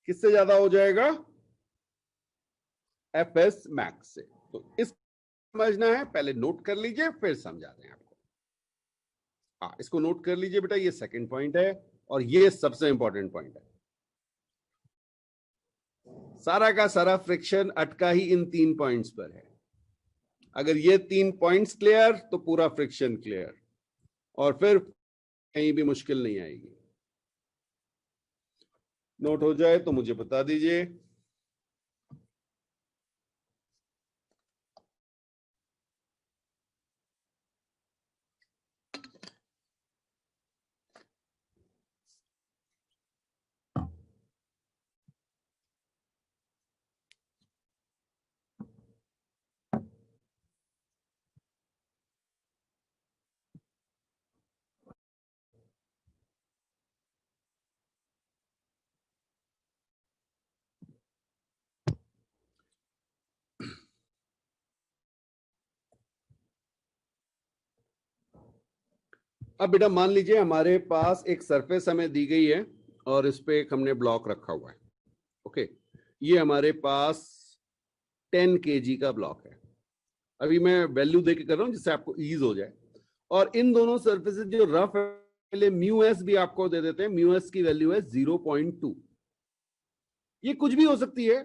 किससे ज्यादा हो जाएगा? एफ एस मैक्स से। तो इस समझना है, पहले नोट कर लीजिए फिर समझाते हैं आपको। हाँ, इसको नोट कर लीजिए बेटा, ये सेकंड पॉइंट है और ये सबसे इंपॉर्टेंट पॉइंट है। सारा का सारा फ्रिक्शन अटका ही इन 3 पॉइंट्स पर है। अगर ये 3 पॉइंट्स क्लियर तो पूरा फ्रिक्शन क्लियर, और फिर कहीं भी मुश्किल नहीं आएगी। नोट हो जाए तो मुझे बता दीजिए। अब बेटा मान लीजिए हमारे पास एक सरफेस हमें दी गई है और इस पे एक हमने ब्लॉक रखा हुआ है। ओके, ये हमारे पास 10 kg का ब्लॉक है। अभी मैं वैल्यू देके कर रहा हूं जिससे आपको ईज हो जाए। और इन दोनों सरफेसेस जो रफ है, पहले म्यू एस भी आपको दे देते हैं। म्यू एस की वैल्यू है 0.2। ये कुछ भी हो सकती है,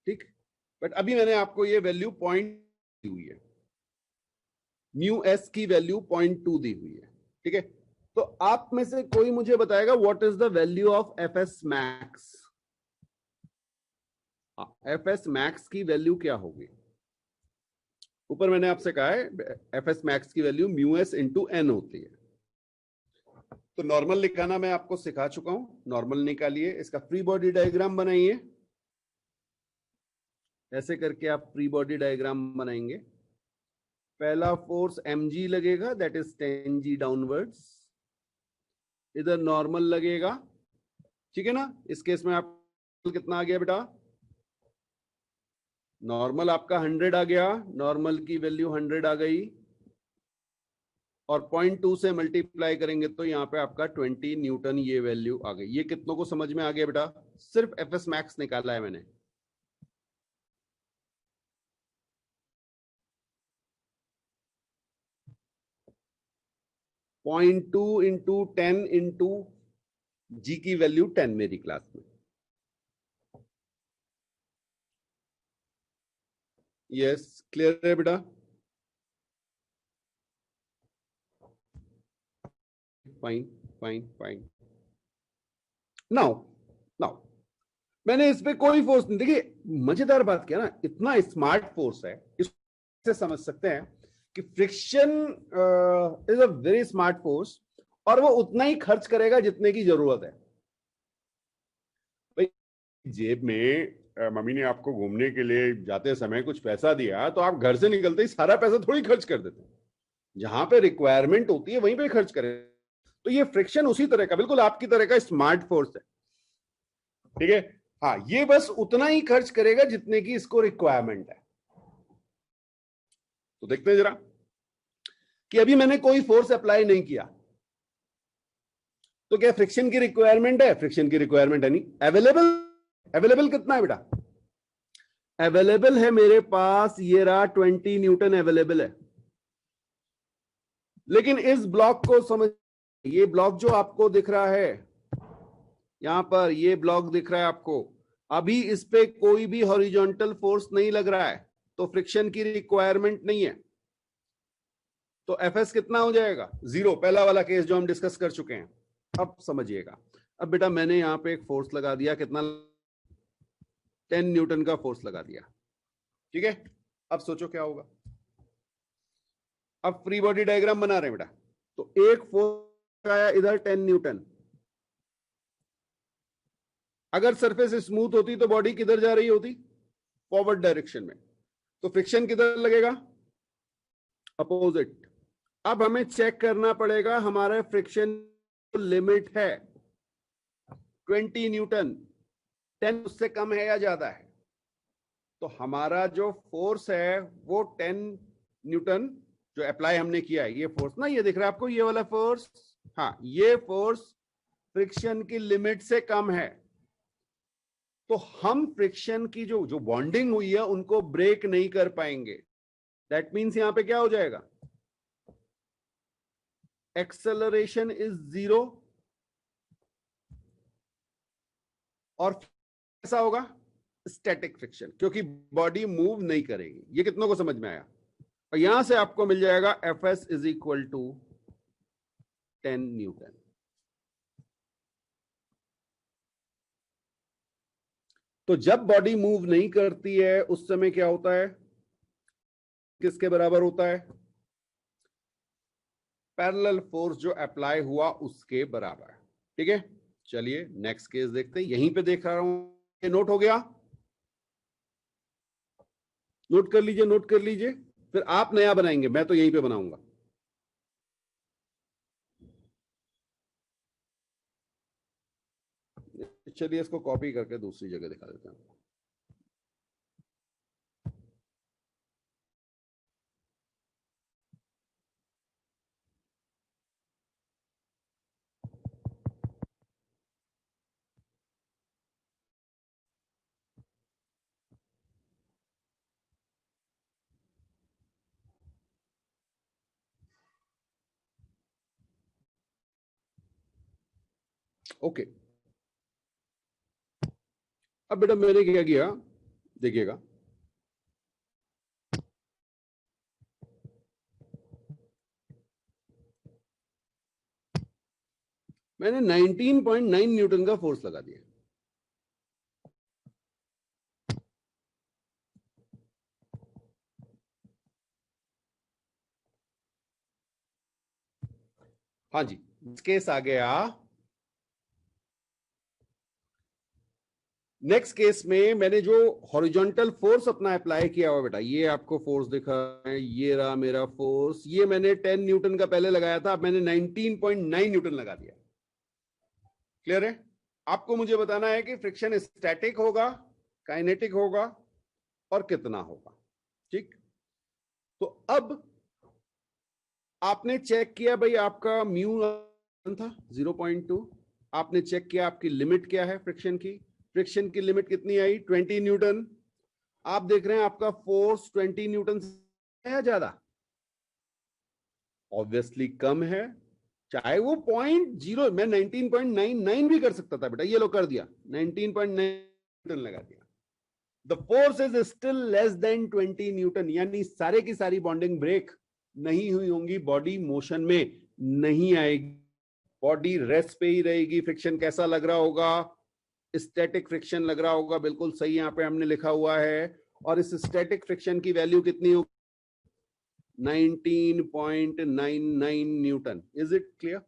ठीक, बट अभी मैंने आपको ये वैल्यू पॉइंट दी हुई है। म्यू एस की वैल्यू 0.2 दी हुई है, ठीक है। तो आप में से कोई मुझे बताएगा what is the value of F S max? F S max की वैल्यू क्या होगी? ऊपर मैंने आपसे कहा है एफ एस मैक्स की value mu S into N होती है। तो नॉर्मल निकालना मैं आपको सिखा चुका हूं, नॉर्मल निकालिए। इसका फ्री बॉडी डायग्राम बनाइए। ऐसे करके आप फ्री बॉडी डायग्राम बनाएंगे। पहला फोर्स mg लगेगा, दैट इज 10g डाउनवर्ड्स। इधर नॉर्मल लगेगा, ठीक है ना। इस केस में आप कितना आ गया बेटा? नॉर्मल आपका 100 आ गया, नॉर्मल की वैल्यू 100 आ गई, और 0.2 से मल्टीप्लाई करेंगे तो यहाँ पे आपका 20 न्यूटन ये वैल्यू आ गई। ये कितनों को समझ में आ गया बेटा? सिर्फ एफ एस मैक्स निकाला है मैंने। पॉइंट 2 इंटू 10 इंटू जी की वैल्यू 10 मेरी क्लास में। यस, क्लियर है बेटा? Fine fine fine. Now now मैंने इस पे कोई फोर्स नहीं। देखिए मजेदार बात क्या ना, इतना स्मार्ट फोर्स है, इससे समझ सकते हैं कि friction is a very smart force, और वो उतना ही खर्च करेगा जितने की जरूरत है। भाई जेब में मम्मी ने आपको घूमने के लिए जाते समय कुछ पैसा दिया, तो आप घर से निकलते ही सारा पैसा थोड़ी खर्च कर देते हैं। जहां पे रिक्वायरमेंट होती है वहीं पे खर्च करें। तो ये फ्रिक्शन उसी तरह का, बिल्कुल आपकी तरह का स्मार्ट फोर्स है, ठीक है। हाँ, ये बस उतना ही खर्च करेगा जितने की इसको रिक्वायरमेंट है। तो देखते हैं जरा कि अभी मैंने कोई फोर्स अप्लाई नहीं किया, तो क्या फ्रिक्शन की रिक्वायरमेंट है? फ्रिक्शन की रिक्वायरमेंट है नहीं। अवेलेबल कितना है बेटा? अवेलेबल है मेरे पास, ये रहा 20 न्यूटन अवेलेबल है। लेकिन इस ब्लॉक को समझ, ये ब्लॉक जो आपको दिख रहा है यहां पर, ये ब्लॉक दिख रहा है आपको, अभी इस पे कोई भी हॉरिजॉन्टल फोर्स नहीं लग रहा है, तो फ्रिक्शन की रिक्वायरमेंट नहीं है। तो एफएस कितना हो जाएगा? 0। पहला वाला केस जो हम डिस्कस कर चुके हैं। अब समझिएगा। अब बेटा मैंने यहां पे एक फोर्स लगा दिया, कितना? 10 न्यूटन का फोर्स लगा दिया, ठीक है। अब सोचो क्या होगा। अब फ्री बॉडी डायग्राम बना रहे हैं बेटा। तो एक फोर्स आया इधर 10 न्यूटन। अगर सरफेस स्मूथ होती तो बॉडी किधर जा रही होती? फॉरवर्ड डायरेक्शन में। तो फ्रिक्शन किधर लगेगा? अपोजिट। अब हमें चेक करना पड़ेगा, हमारा फ्रिक्शन लिमिट है 20 न्यूटन, 10 उससे कम है या ज्यादा है? तो हमारा जो फोर्स है वो 10 न्यूटन जो अप्लाई हमने किया है, ये फोर्स ना, ये दिख रहा है आपको, ये वाला फोर्स, हाँ, ये फोर्स फ्रिक्शन की लिमिट से कम है। तो हम फ्रिक्शन की जो बॉन्डिंग हुई है उनको ब्रेक नहीं कर पाएंगे। दैट मीन्स यहां पे क्या हो जाएगा? एक्सेलरेशन इज 0 और कैसा होगा? स्टैटिक फ्रिक्शन, क्योंकि बॉडी मूव नहीं करेगी। ये कितनों को समझ में आया? और यहां से आपको मिल जाएगा Fs is equal to 10 newton. तो जब बॉडी मूव नहीं करती है उस समय क्या होता है? किसके बराबर होता है? पैरेलल फोर्स जो अप्लाई हुआ उसके बराबर। ठीक है, चलिए नेक्स्ट केस देखते हैं। यहीं पे देख रहा हूं, ये नोट हो गया? नोट कर लीजिए, नोट कर लीजिए, फिर आप नया बनाएंगे, मैं तो यहीं पे बनाऊंगा। चलिए इसको कॉपी करके दूसरी जगह दिखा देते हैं। ओके, अब बेटा मैंने क्या किया देखिएगा। मैंने 19.9 न्यूटन का फोर्स लगा दिया। हाँ जी, केस आ गया। नेक्स्ट केस में मैंने जो हॉरिजॉन्टल फोर्स अपना अप्लाई किया हुआ बेटा, ये आपको फोर्स दिखा है, ये रहा मेरा फोर्स, ये मैंने 10 न्यूटन का पहले लगाया था, अब मैंने 19.9 न्यूटन लगा दिया। क्लियर है? आपको मुझे बताना है कि फ्रिक्शन स्टैटिक होगा, काइनेटिक होगा और कितना होगा। ठीक, तो अब आपने चेक किया भाई, आपका म्यू था 0.2, आपने चेक किया आपकी लिमिट क्या है फ्रिक्शन की। फ्रिक्शन की लिमिट कितनी आई? 20 न्यूटन। आप देख रहे हैं आपका फोर्स 20 न्यूटन से है ज्यादा? ऑब्वियसली कम है। चाहे वो 0.0, मैं 19.99 भी कर सकता था बेटा, ये लो कर दिया, 19.9 न्यूटन लगा दिया। The force is still less than 20 Newton, यानी सारे की सारी बॉन्डिंग ब्रेक नहीं हुई होंगी, बॉडी मोशन में नहीं आएगी, बॉडी रेस्ट पे ही रहेगी। फ्रिक्शन कैसा लग रहा होगा? स्टैटिक फ्रिक्शन लग रहा होगा, बिल्कुल सही यहां पे हमने लिखा हुआ है। और इस स्टैटिक फ्रिक्शन की वैल्यू कितनी होगी? 19.99 न्यूटन। Is it clear?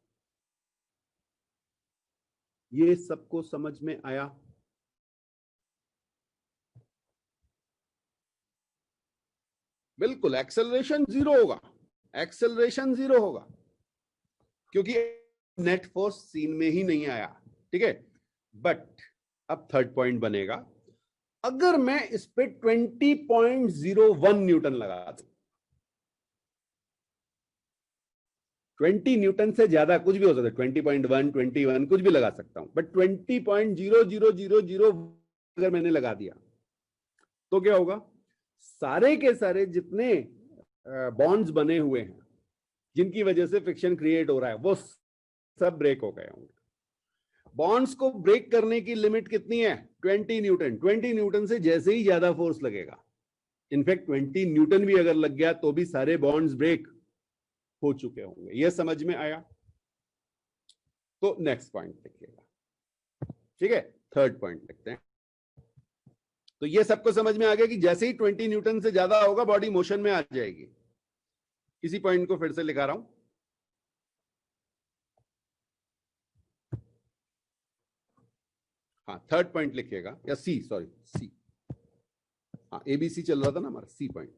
ये सबको समझ में आया? बिल्कुल, एक्सेलरेशन 0 होगा, एक्सेलरेशन 0 होगा, क्योंकि नेट फोर्स सीन में ही नहीं आया। ठीक है, बट अब थर्ड पॉइंट बनेगा, अगर मैं इस पे 20.01 न्यूटन लगा दूं, 20 न्यूटन से ज्यादा कुछ भी हो सकता है, 20.1, 21 कुछ भी लगा सकता हूं, बट 20.0000 अगर मैंने लगा दिया तो क्या होगा? सारे के सारे जितने बॉन्ड्स बने हुए हैं जिनकी वजह से फ्रिक्शन क्रिएट हो रहा है वो सब ब्रेक हो गए होंगे। बॉन्ड्स को ब्रेक करने की लिमिट कितनी है? 20 न्यूटन। 20 न्यूटन से जैसे ही ज्यादा फोर्स लगेगा, इनफैक्ट 20 न्यूटन भी अगर लग गया तो भी सारे बॉन्ड्स ब्रेक हो चुके होंगे। यह समझ में आया? तो नेक्स्ट पॉइंट देखिएगा। ठीक है, थर्ड पॉइंट देखते हैं। तो ये सबको समझ में आ गया कि जैसे ही 20 न्यूटन से ज्यादा होगा बॉडी मोशन में आ जाएगी। इसी पॉइंट को फिर से लिखा रहा हूं। हाँ, थर्ड पॉइंट लिखिएगा, या सी, सॉरी सी। हाँ, एबीसी चल रहा था ना हमारा, C point.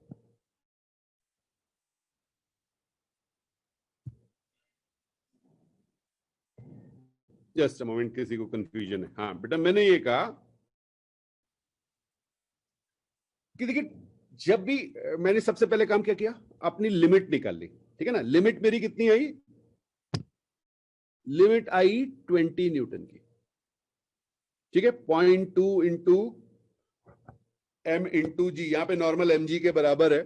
Just a moment, किसी को कंफ्यूजन है। हाँ बेटा, मैंने ये कहा कि देखिए, जब भी मैंने सबसे पहले काम क्या किया, अपनी लिमिट निकाल ली, ठीक है ना। लिमिट मेरी कितनी आई, लिमिट आई 20 न्यूटन की, ठीक है। 0.2 इंटू एम इंटू जी, यहां पे नॉर्मल एम जी के बराबर है,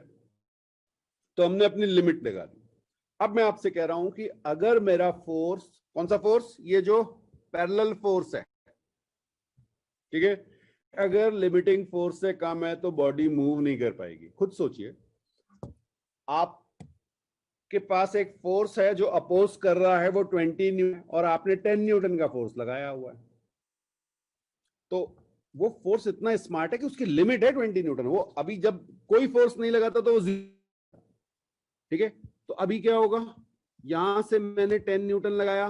तो हमने अपनी लिमिट लगा दी। अब मैं आपसे कह रहा हूं कि अगर मेरा फोर्स, कौन सा फोर्स, ये जो पैरेलल फोर्स है, ठीक है, अगर लिमिटिंग फोर्स से कम है तो बॉडी मूव नहीं कर पाएगी। खुद सोचिए, आपके पास एक फोर्स है जो अपोज कर रहा है, वो 20 न्यूटन, और आपने 10 न्यूटन का फोर्स लगाया हुआ है, तो वो फोर्स इतना स्मार्ट है कि उसकी लिमिट है 20 न्यूटन। वो अभी जब कोई फोर्स नहीं लगाता तो वो, ठीक है। तो अभी क्या होगा, यहां से मैंने 10 न्यूटन लगाया,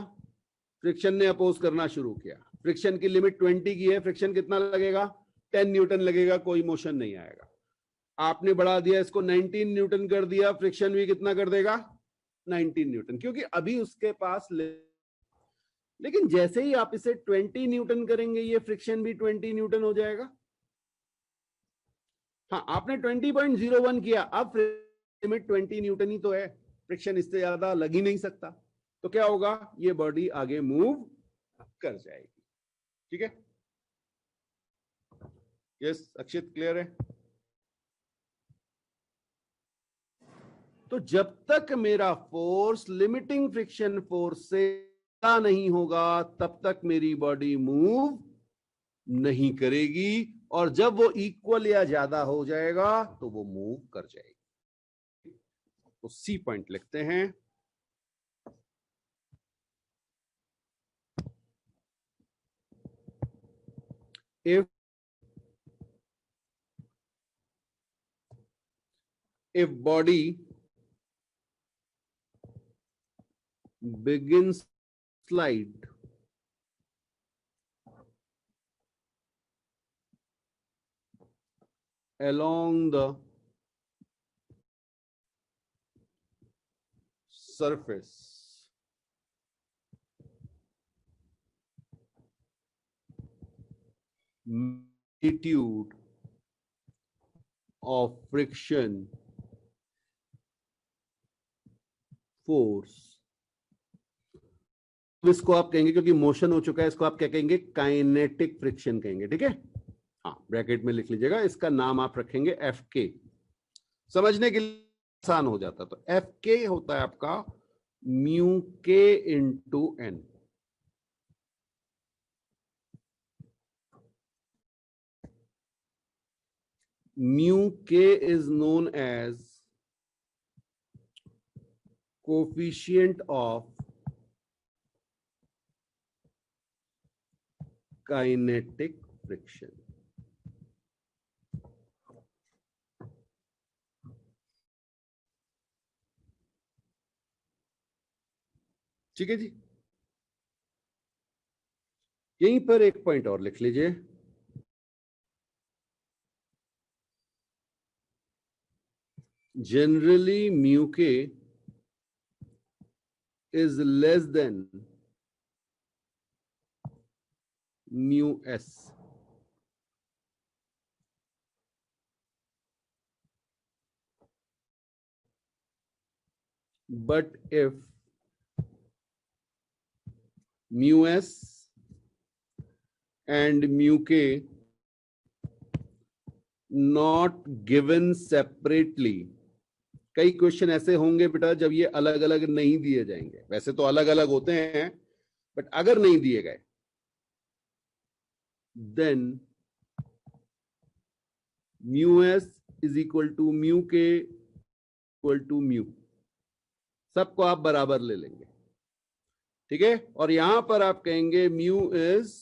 फ्रिक्शन ने अपोज करना शुरू किया, फ्रिक्शन की लिमिट 20 की है, फ्रिक्शन कितना लगेगा, 10 न्यूटन लगेगा, कोई मोशन नहीं आएगा। आपने बढ़ा दिया इसको, 19 न्यूटन कर दिया, फ्रिक्शन भी कितना कर देगा, 19 न्यूटन, क्योंकि अभी उसके पास लेकिन जैसे ही आप इसे 20 न्यूटन करेंगे, ये फ्रिक्शन भी 20 न्यूटन हो जाएगा। हाँ, आपने 20.01 किया, अब लिमिट 20 न्यूटन ही तो है, फ्रिक्शन इससे ज्यादा लग ही नहीं सकता, तो क्या होगा, ये बॉडी आगे मूव कर जाएगी, ठीक है। यस अक्षित, क्लियर है। तो जब तक मेरा फोर्स लिमिटिंग फ्रिक्शन फोर्स से ज्यादा नहीं होगा, तब तक मेरी बॉडी मूव नहीं करेगी, और जब वो इक्वल या ज्यादा हो जाएगा तो वो मूव कर जाएगी। तो सी पॉइंट लिखते हैं। if body begins slide along the surface magnitude of friction force, इसको आप कहेंगे, क्योंकि मोशन हो चुका है, इसको आप क्या कहेंगे, काइनेटिक फ्रिक्शन कहेंगे, ठीक है। हाँ, ब्रैकेट में लिख लीजिएगा, इसका नाम आप रखेंगे एफ के, समझने के लिए आसान हो जाता। तो एफ के होता है आपका mu K into N. Mu K is known as coefficient of kinetic friction. ठीक है जी, यहीं पर एक पॉइंट और लिख लीजिए, generally mu k is less than mu s, but if mu s and mu k not given separately, कई question ऐसे होंगे बेटा जब ये अलग अलग नहीं दिए जाएंगे, वैसे तो अलग अलग होते हैं, बट अगर नहीं दिए गए, then mu S is equal to mu K equal to mu, सबको आप बराबर ले लेंगे, ठीक है। और यहां पर आप कहेंगे mu is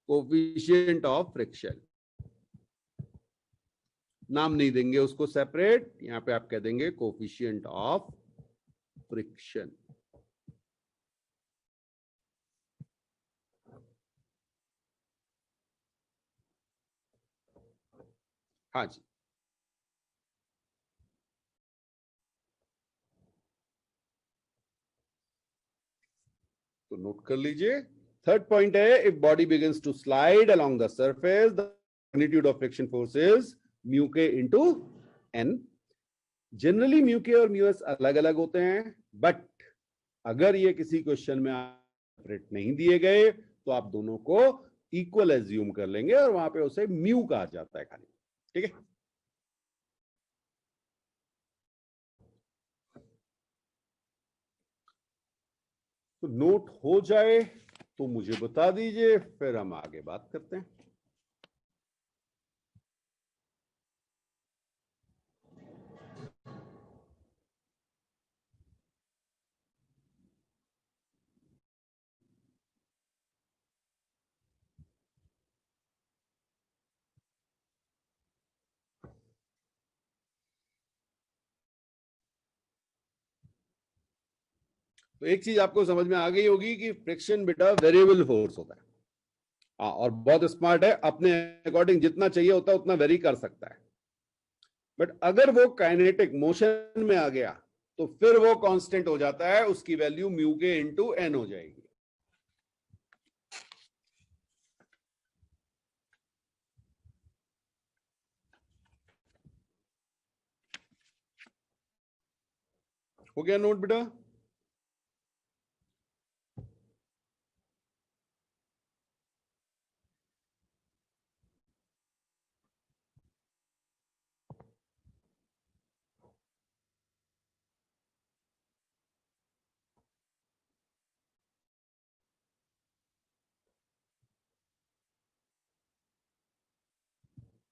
coefficient of friction, नाम नहीं देंगे उसको सेपरेट, यहां पे आप कह देंगे कोफिशिएंट ऑफ फ्रिक्शन। हाँ जी, तो नोट कर लीजिए। थर्ड पॉइंट है, if body begins to slide along the surface the magnitude of friction force is mu K into N. Generally mu K और म्यू एस अलग अलग होते हैं, बट अगर ये किसी क्वेश्चन में सेपरेट नहीं दिए गए तो आप दोनों को इक्वल एज्यूम कर लेंगे और वहां पे उसे म्यू कहा जाता है खाली। ठीक है, तो नोट हो जाए तो मुझे बता दीजिए, फिर हम आगे बात करते हैं। तो एक चीज आपको समझ में आ गई होगी कि फ्रिक्शन बेटा वेरिएबल फोर्स होता है। हाँ, और बहुत स्मार्ट है, अपने अकॉर्डिंग जितना चाहिए होता है उतना वेरी कर सकता है। बट अगर वो काइनेटिक मोशन में आ गया तो फिर वो कांस्टेंट हो जाता है, उसकी value mu K into N हो जाएगी। हो गया नोट बेटा?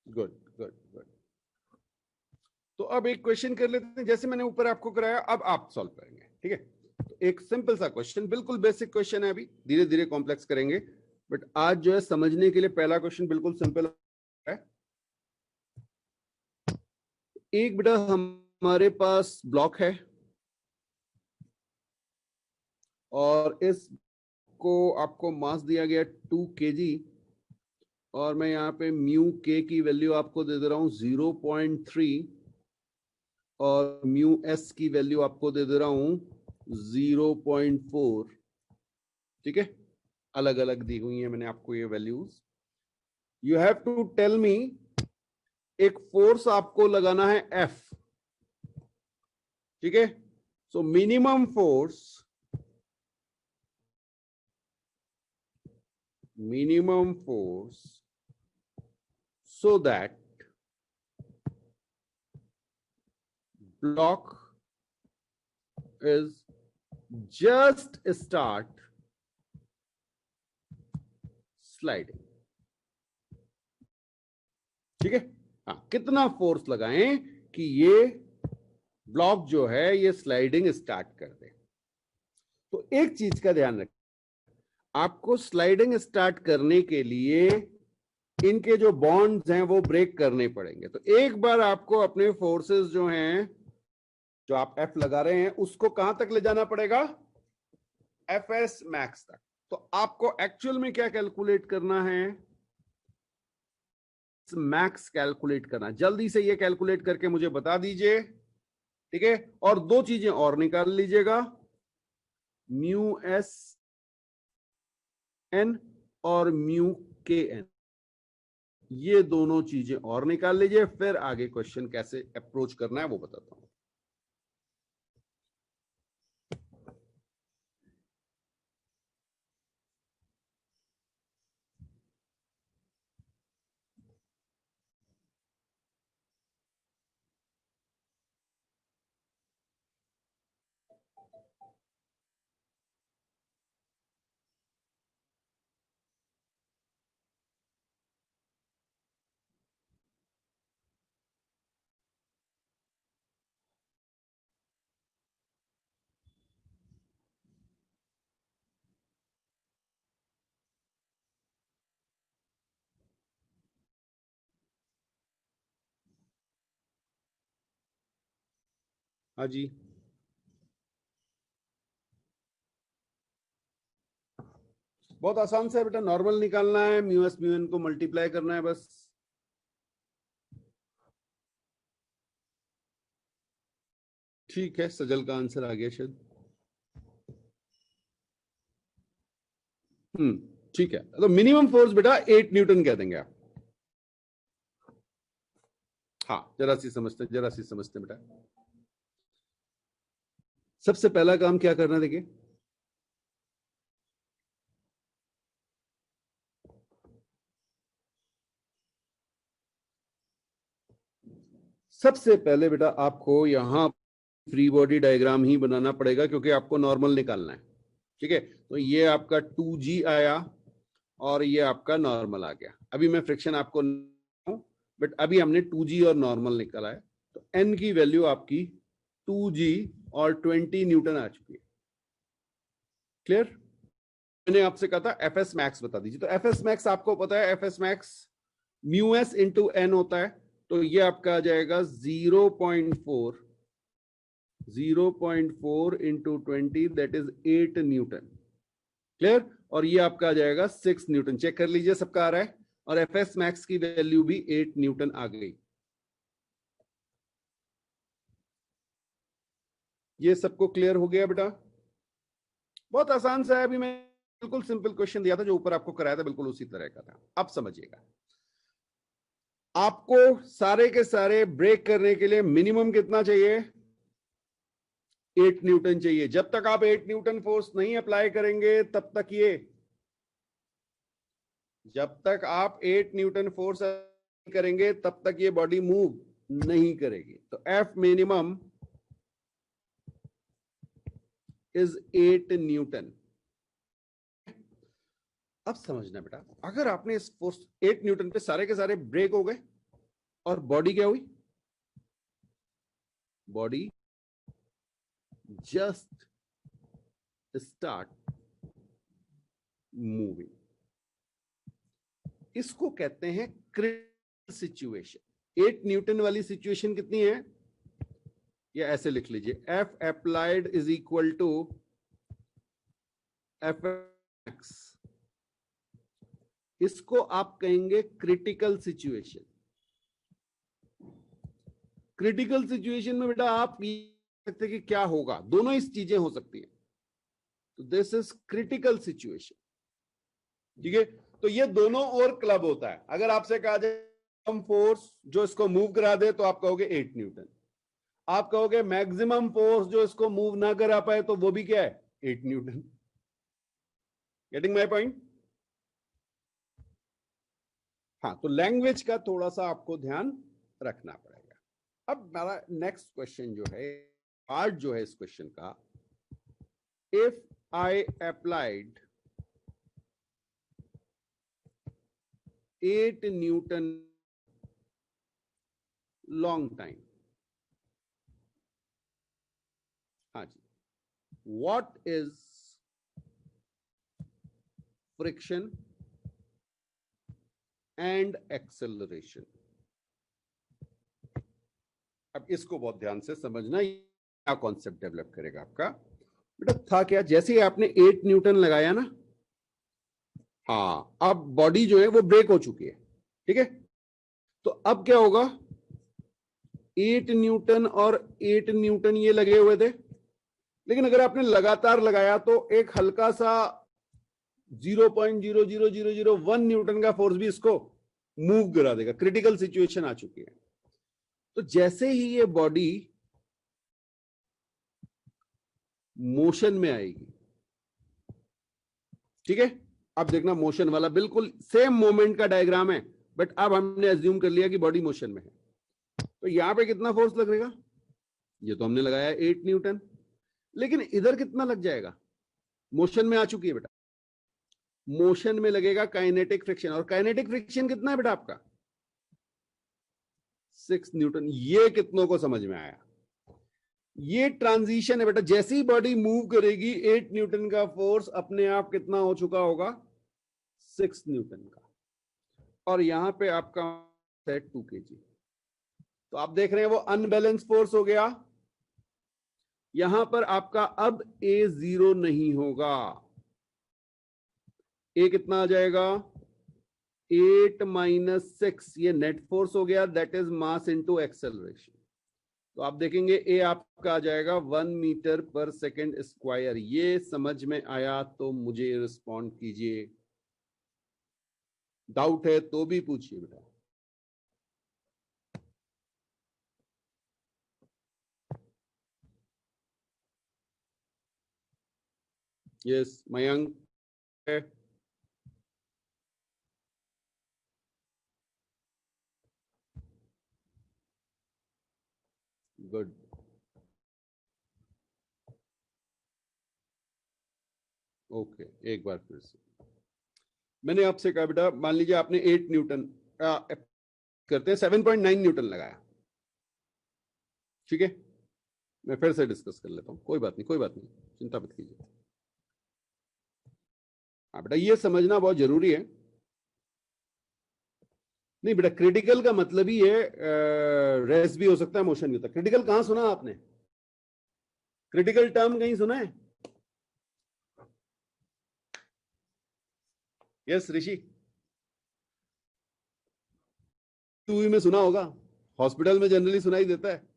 Good good good. तो अब एक क्वेश्चन कर लेते हैं, जैसे मैंने ऊपर आपको कराया, अब आप सॉल्व करेंगे। ठीक है, तो एक सिंपल सा क्वेश्चन, बिल्कुल बेसिक क्वेश्चन है, अभी धीरे धीरे कॉम्प्लेक्स करेंगे, बट आज जो है समझने के लिए पहला क्वेश्चन बिल्कुल सिंपल है। एक बेटा हमारे पास ब्लॉक है और इस को आपको मास दिया गया 2 kg और मैं यहाँ पे म्यू के की वैल्यू आपको दे दे रहा हूँ 0.3 और म्यू एस की वैल्यू आपको दे दे रहा हूँ 0.4। ठीक है, अलग अलग दी हुई है मैंने आपको ये values. You have to tell me, एक फोर्स आपको लगाना है F। ठीक है, so minimum force, so that block is just start sliding। ठीक है, हाँ, कितना फोर्स लगाएं कि ये ब्लॉक जो है ये स्लाइडिंग स्टार्ट कर दे। तो एक चीज का ध्यान रखें, आपको स्लाइडिंग स्टार्ट करने के लिए इनके जो बॉन्ड्स हैं वो ब्रेक करने पड़ेंगे। तो एक बार आपको अपने फोर्सेस जो हैं, जो आप एफ लगा रहे हैं, उसको कहां तक ले जाना पड़ेगा? एफ एस मैक्स तक। तो आपको एक्चुअल में क्या कैलकुलेट करना है? मैक्स कैलकुलेट करना। जल्दी से ये कैलकुलेट करके मुझे बता दीजिए। ठीक है, और दो चीजें और निकाल लीजिएगा, म्यू एस एन और म्यू के एन, ये दोनों चीजें और निकाल लीजिए, फिर आगे क्वेश्चन कैसे अप्रोच करना है वो बताता हूं। हाँ जी, बहुत आसान से बेटा, नॉर्मल निकालना है, म्यू एस म्यू एन को मल्टीप्लाई करना है बस। ठीक है, सजल का आंसर आ गया शायद। ठीक है, तो मिनिमम फोर्स बेटा 8 न्यूटन कह देंगे आप। हाँ, जरा सी समझते बेटा। सबसे पहला काम क्या करना, देखिए सबसे पहले बेटा आपको यहां फ्री बॉडी डायग्राम ही बनाना पड़ेगा, क्योंकि आपको नॉर्मल निकालना है। ठीक है, तो ये आपका 2g आया और ये आपका नॉर्मल आ गया। अभी मैं फ्रिक्शन आपको, बट अभी हमने 2g और नॉर्मल निकाला है, तो n की वैल्यू आपकी 2g और 20 न्यूटन आ चुकी है। क्लियर? मैंने आपसे कहा था एफएस मैक्स बता दीजिए, तो एफएस मैक्स आपको पता है, FS max mu S into N होता है, तो ये आपका आ जाएगा 0.4 into 20, that is 8 newton. Clear? और ये आपका आ जाएगा 6 न्यूटन। चेक कर लीजिए, सबका आ रहा है, और एफएस मैक्स की वैल्यू भी 8 न्यूटन आ गई। ये सबको क्लियर हो गया बेटा? बहुत आसान सा है। अभी मैं बिल्कुल सिंपल क्वेश्चन दिया था, जो ऊपर आपको कराया था बिल्कुल उसी तरह का था। अब समझिएगा, आपको सारे के सारे ब्रेक करने के लिए मिनिमम कितना चाहिए? 8 न्यूटन चाहिए। जब तक आप 8 न्यूटन फोर्स नहीं अप्लाई करेंगे तब तक जब तक आप 8 न्यूटन फोर्स करेंगे तब तक ये बॉडी मूव नहीं करेगी। तो एफ मिनिमम इज 8 न्यूटन। अब समझना बेटा, अगर आपने इस फोर्स 8 न्यूटन पे सारे के सारे ब्रेक हो गए और बॉडी क्या हुई? Body just start moving. इसको कहते हैं क्रिटिकल सिचुएशन। 8 न्यूटन वाली सिचुएशन कितनी है? या ऐसे लिख लीजिए, F applied is equal to F X. इसको आप कहेंगे क्रिटिकल सिचुएशन। क्रिटिकल सिचुएशन में बेटा आप ये सकते कि क्या होगा, दोनों ही चीजें हो सकती है। तो दिस इज क्रिटिकल सिचुएशन। ठीक है, तो ये दोनों और क्लब होता है। अगर आपसे कहा जाए कम फोर्स जो इसको मूव करा दे, तो आप कहोगे 8 न्यूटन। आप कहोगे मैक्सिमम फोर्स जो इसको मूव ना करा पाए, तो वो भी क्या है? 8 न्यूटन। Getting my point? हाँ, तो लैंग्वेज का थोड़ा सा आपको ध्यान रखना पड़ेगा। अब मेरा नेक्स्ट क्वेश्चन जो है, पार्ट जो है इस क्वेश्चन का, if I applied 8 newton long time, हाँ जी, what is friction and acceleration? अब इसको बहुत ध्यान से समझना, क्या कॉन्सेप्ट डेवलप करेगा आपका। बेटा था क्या, जैसे ही आपने 8 न्यूटन लगाया ना, हाँ, अब बॉडी जो है वो ब्रेक हो चुकी है। ठीक है, तो अब क्या होगा? 8 न्यूटन और 8 न्यूटन ये लगे हुए थे, लेकिन अगर आपने लगातार लगाया तो एक हल्का सा 0.00001 न्यूटन का फोर्स भी इसको मूव करा देगा। क्रिटिकल सिचुएशन आ चुकी है। तो जैसे ही ये बॉडी मोशन में आएगी, ठीक है, अब देखना मोशन वाला बिल्कुल सेम मोमेंट का डायग्राम है, बट अब हमने अज्यूम कर लिया कि बॉडी मोशन में है। तो यहां पे कितना फोर्स लगेगा? ये तो हमने लगाया 8 न्यूटन, लेकिन इधर कितना लग जाएगा? मोशन में आ चुकी है बेटा, मोशन में लगेगा काइनेटिक फ्रिक्शन। और काइनेटिक फ्रिक्शन कितना है बेटा आपका? 6 न्यूटन। ये कितनों को समझ में आया? ये ट्रांजिशन है बेटा, जैसी ही बॉडी मूव करेगी 8 न्यूटन का फोर्स अपने आप कितना हो चुका होगा? 6 न्यूटन का। और यहां पे आपका है 2 kg। तो आप देख रहे हैं वो अनबैलेंस फोर्स हो गया। यहां पर आपका अब A 0 नहीं होगा। A कितना आ जाएगा? 8 - 6, ये नेट फोर्स हो गया, that is mass into acceleration. तो आप देखेंगे ए आपका आ जाएगा 1 मीटर पर सेकेंड स्क्वायर। ये समझ में आया तो मुझे रिस्पॉन्ड कीजिए, डाउट है तो भी पूछिए बेटा। यस मयंक है। गुड। ओके, एक बार फिर से मैंने आपसे कहा बेटा, मान लीजिए आपने 8 न्यूटन करते हैं 7.9 न्यूटन लगाया, ठीक है। मैं फिर से डिस्कस कर लेता हूं, कोई बात नहीं, कोई बात नहीं, चिंता मत कीजिए। हाँ बेटा, ये समझना बहुत जरूरी है। नहीं बेटा, क्रिटिकल का मतलब ही है रेस्ट भी हो सकता है, मोशन भी होता है। क्रिटिकल कहां सुना आपने? क्रिटिकल टर्म कहीं सुना है? यस ऋषि, टू में सुना होगा, हॉस्पिटल में जनरली सुनाई देता है।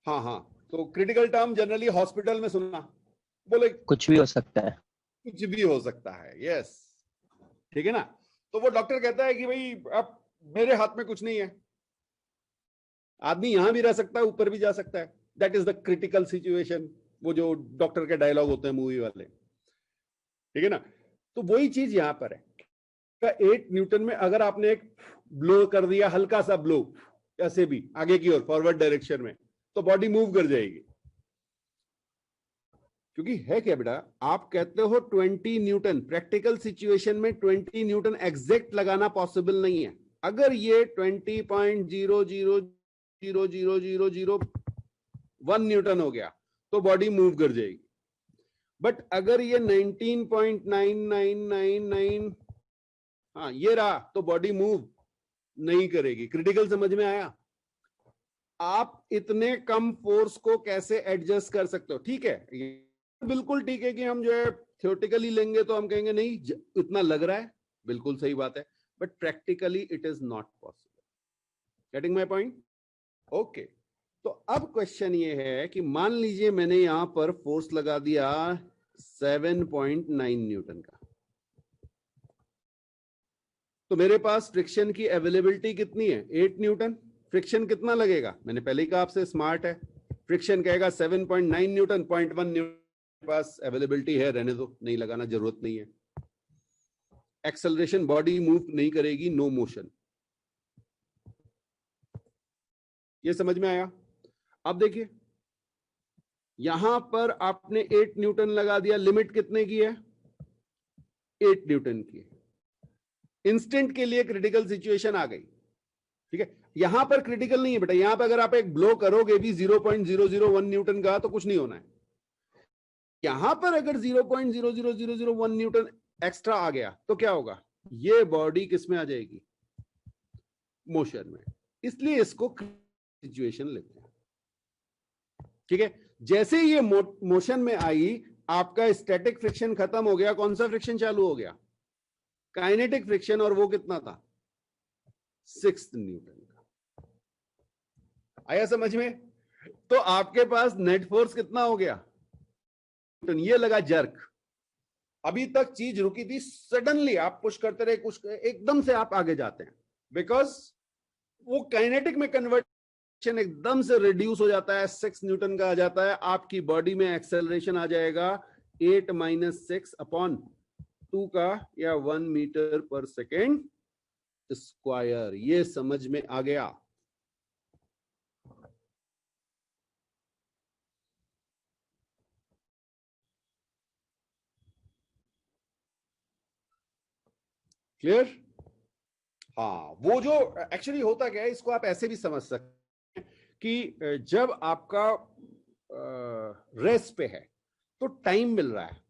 हाँ हाँ, तो क्रिटिकल टर्म जनरली हॉस्पिटल में सुना, बोले कुछ भी हो सकता है। कुछ भी हो सकता है, यस, ठीक है ना। तो वो डॉक्टर कहता है कि भाई अब मेरे हाथ में कुछ नहीं है, आदमी यहां भी रह सकता है, ऊपर भी जा सकता है, that is the critical situation. वो जो डॉक्टर के डायलॉग होते हैं मूवी वाले, ठीक है ना। तो वही चीज यहां पर है। 8 न्यूटन में अगर आपने एक ब्लो कर दिया, हल्का सा ब्लो ऐसे भी आगे की ओर फॉरवर्ड डायरेक्शन में, तो बॉडी मूव कर जाएगी। क्योंकि है क्या बेटा, आप कहते हो 20 न्यूटन, प्रैक्टिकल सिचुएशन में 20 न्यूटन एग्जैक्ट लगाना पॉसिबल नहीं है। अगर ये 20.0000001 न्यूटन हो गया तो बॉडी मूव कर जाएगी। बट अगर ये 19.9999, हाँ ये रहा, तो बॉडी मूव नहीं करेगी। क्रिटिकल समझ में आया? आप इतने कम फोर्स को कैसे एडजस्ट कर सकते हो? ठीक है, बिल्कुल ठीक है कि हम जो है थियोरेटिकली लेंगे तो हम कहेंगे नहीं इतना लग रहा है, बिल्कुल सही बात है, but practically it is not possible. Getting my point? Okay. तो अब क्वेश्चन ये है कि मान लीजिए मैंने यहां पर फोर्स लगा दिया 7.9 न्यूटन का, तो मेरे पास फ्रिक्शन की अवेलेबिलिटी कितनी है? 8 न्यूटन। फ्रिक्शन कितना लगेगा? मैंने पहले ही कहा आपसे, स्मार्ट है, फ्रिक्शन कहेगा 7.9 न्यूटन, 0.1 न्यूटन पास अवेलेबिलिटी है, रहने दो, नहीं लगाना, जरूरत नहीं है। एक्सेलरेशन, बॉडी मूव नहीं करेगी, नो मोशन। ये समझ में आया? अब देखिए यहां पर आपने 8 न्यूटन लगा दिया, लिमिट कितने की है? 8 न्यूटन की। इंस्टेंट के लिए क्रिटिकल सिचुएशन आ गई, ठीक है। यहां पर क्रिटिकल नहीं है बेटा, यहां पर अगर आप एक ब्लो करोगे भी 0.001 न्यूटन का तो कुछ नहीं होना है। यहां पर अगर 0.00001 न्यूटन एक्स्ट्रा आ गया तो क्या होगा? ये बॉडी किस में आ जाएगी? मोशन में। इसलिए इसको सिचुएशन लेते हैं, ठीक है। जैसे ये मोशन में आई, आपका स्टैटिक फ्रिक्शन खत्म हो गया, कौन सा फ्रिक्शन चालू हो गया? काइनेटिक फ्रिक्शन, और वो कितना था? 6 न्यूटन का। आया समझ में? तो आपके पास नेट फोर्स कितना हो गया? ये लगा जर्क, अभी तक चीज रुकी थी, सडनली आप पुश करते रहे, कुछ एकदम से आप आगे जाते हैं, बिकॉज वो काइनेटिक में कन्वर्शन एकदम से रिड्यूस हो जाता है, 6 न्यूटन का आ जाता है, आपकी बॉडी में एक्सेलरेशन आ जाएगा 8 - 6/2 का, या 1 मीटर पर सेकेंड स्क्वायर। ये समझ में आ गया? क्लियर? हाँ, वो जो एक्चुअली होता क्या है, इसको आप ऐसे भी समझ सकते हैं कि जब आपका रेस्ट पे है तो टाइम मिल रहा है,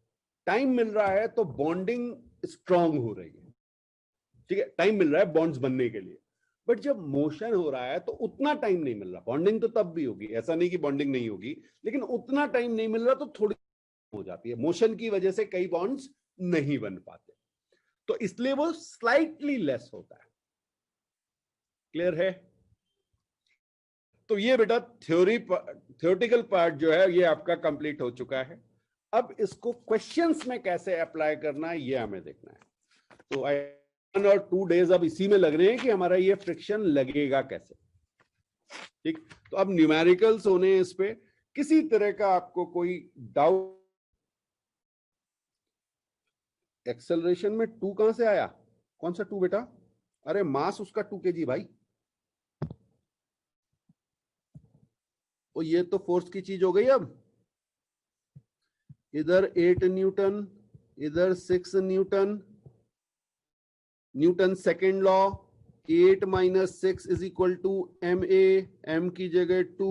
टाइम मिल रहा है तो बॉन्डिंग स्ट्रांग हो रही है, ठीक है, टाइम मिल रहा है बॉन्ड्स बनने के लिए। बट जब मोशन हो रहा है तो उतना टाइम नहीं मिल रहा। बॉन्डिंग तो तब भी होगी, ऐसा नहीं कि बॉन्डिंग नहीं होगी, लेकिन उतना टाइम नहीं मिल रहा, तो थोड़ी हो जाती है मोशन की वजह से, कई बॉन्ड्स नहीं बन पाते, तो इसलिए वो स्लाइटली लेस होता है। क्लियर है? तो ये बेटा थ्योरेटिकल पार्ट जो है ये आपका कंप्लीट हो चुका है। अब इसको क्वेश्चंस में कैसे अप्लाई करना है ये हमें देखना है। तो 1 और 2 डेज अब इसी में लग रहे हैं कि हमारा ये फ्रिक्शन लगेगा कैसे। ठीक, तो अब न्यूमेरिकल्स होने इस पे, किसी तरह का आपको कोई डाउट? एक्सेलरेशन में 2 कहां से आया? कौन सा 2 बेटा? अरे मास उसका 2 kg भाई। तो ये तो फोर्स की चीज हो गई। अब इधर 8 न्यूटन, इधर 6 newton, newton second law, 8 - 6 is equal to ma, m की जगह 2,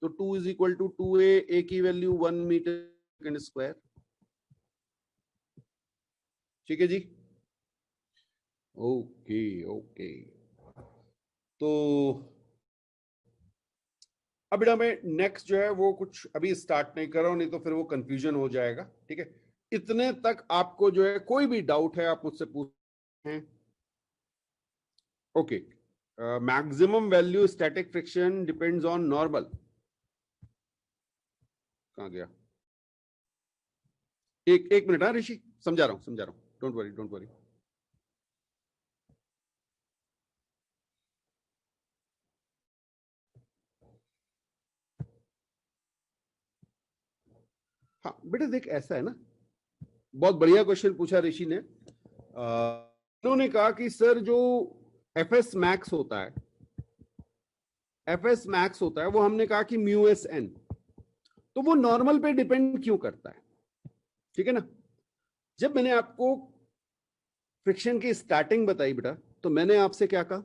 तो 2 is equal to 2a, a की वैल्यू 1 मीटर सेकेंड स्क्वायर। ठीक है जी, ओके ओके। तो अब बेटा मैं नेक्स्ट जो है वो कुछ अभी स्टार्ट नहीं कर रहा हूं, नहीं तो फिर वो कंफ्यूजन हो जाएगा। ठीक है, इतने तक आपको जो है कोई भी डाउट है आप मुझसे पूछ हैं। Okay, maximum value static friction depends on normal. कहां गया? एक मिनट। हाँ ऋषि, समझा रहा हूं, डोंट वरी डोंट वरी। हाँ बेटा देख, ऐसा है ना, बहुत बढ़िया क्वेश्चन पूछा ऋषि ने। उन्होंने कहा कि सर जो एफएस मैक्स होता है, वो हमने कहा कि म्यू एस एन, तो वो नॉर्मल पे डिपेंड क्यों करता है? ठीक है ना, जब मैंने आपको फ्रिक्शन की स्टार्टिंग बताई बेटा, तो मैंने आपसे क्या कहा?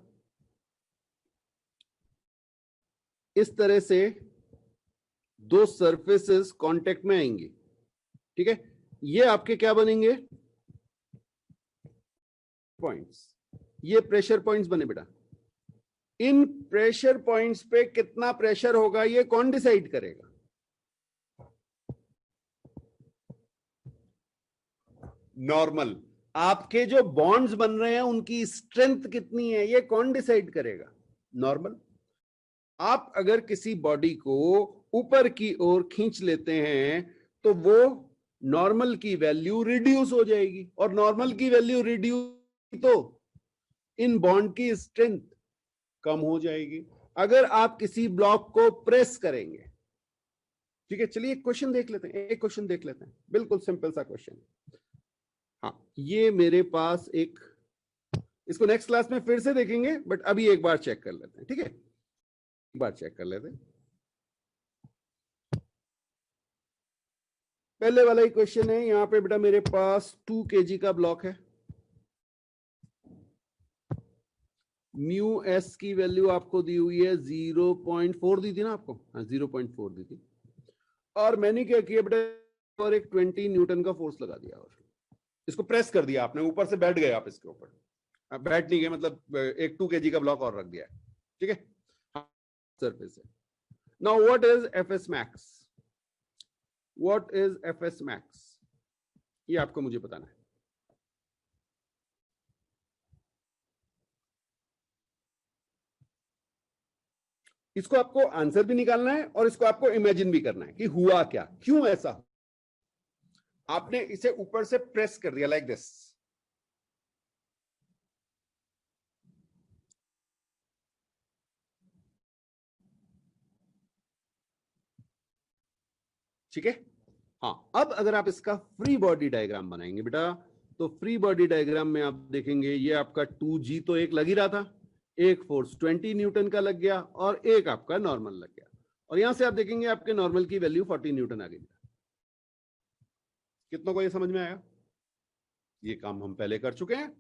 इस तरह से 2 सरफेसेस कांटेक्ट में आएंगे। ठीक है, ये आपके क्या बनेंगे? पॉइंट्स। ये प्रेशर पॉइंट्स बने बेटा। इन प्रेशर पॉइंट्स पे कितना प्रेशर होगा ये कौन डिसाइड करेगा? नॉर्मल। आपके जो बॉन्ड्स बन रहे हैं उनकी स्ट्रेंथ कितनी है ये कौन डिसाइड करेगा? नॉर्मल। आप अगर किसी बॉडी को ऊपर की ओर खींच लेते हैं तो वो नॉर्मल की वैल्यू रिड्यूस हो जाएगी, और नॉर्मल की वैल्यू रिड्यूस तो इन बॉन्ड की स्ट्रेंथ कम हो जाएगी। अगर आप किसी ब्लॉक को प्रेस करेंगे, ठीक है, चलिए एक क्वेश्चन देख लेते हैं, बिल्कुल सिंपल सा क्वेश्चन। हाँ, ये मेरे पास एक, इसको नेक्स्ट क्लास में फिर से देखेंगे, बट अभी एक बार चेक कर लेते हैं। ठीक है, एक बार चेक कर लेते हैं। पहले वाला ही क्वेश्चन है। यहां पे बेटा मेरे पास 2 kg का ब्लॉक है। म्यू एस की वैल्यू आपको दी हुई है 0.4 दी थी ना आपको? हाँ 0.4 दी थी। और मैंने क्या किया बेटा, और एक 20 न्यूटन का फोर्स लगा दिया और इसको प्रेस कर दिया आपने, ऊपर से बैठ गए आप इसके ऊपर। बैठ नहीं गए मतलब एक 2 kg का ब्लॉक और रख दिया है। ठीक है, सरफेस है। Now what is FS max? What is FS max? ये आपको मुझे बताना है। इसको आपको आंसर भी निकालना है और इसको आपको इमेजिन भी करना है कि हुआ क्या, क्यों ऐसा। आपने इसे ऊपर से प्रेस कर दिया लाइक दिस। ठीक है, हाँ। अब अगर आप इसका फ्री बॉडी डायग्राम बनाएंगे बेटा, तो फ्री बॉडी डायग्राम में आप देखेंगे ये आपका 2G तो एक लग ही रहा था, एक फोर्स 20 न्यूटन का लग गया और एक आपका नॉर्मल लग गया, और यहां से आप देखेंगे आपके नॉर्मल की वैल्यू 40 न्यूटन आ गई। कितनों को ये समझ में आया? ये काम हम पहले कर चुके हैं।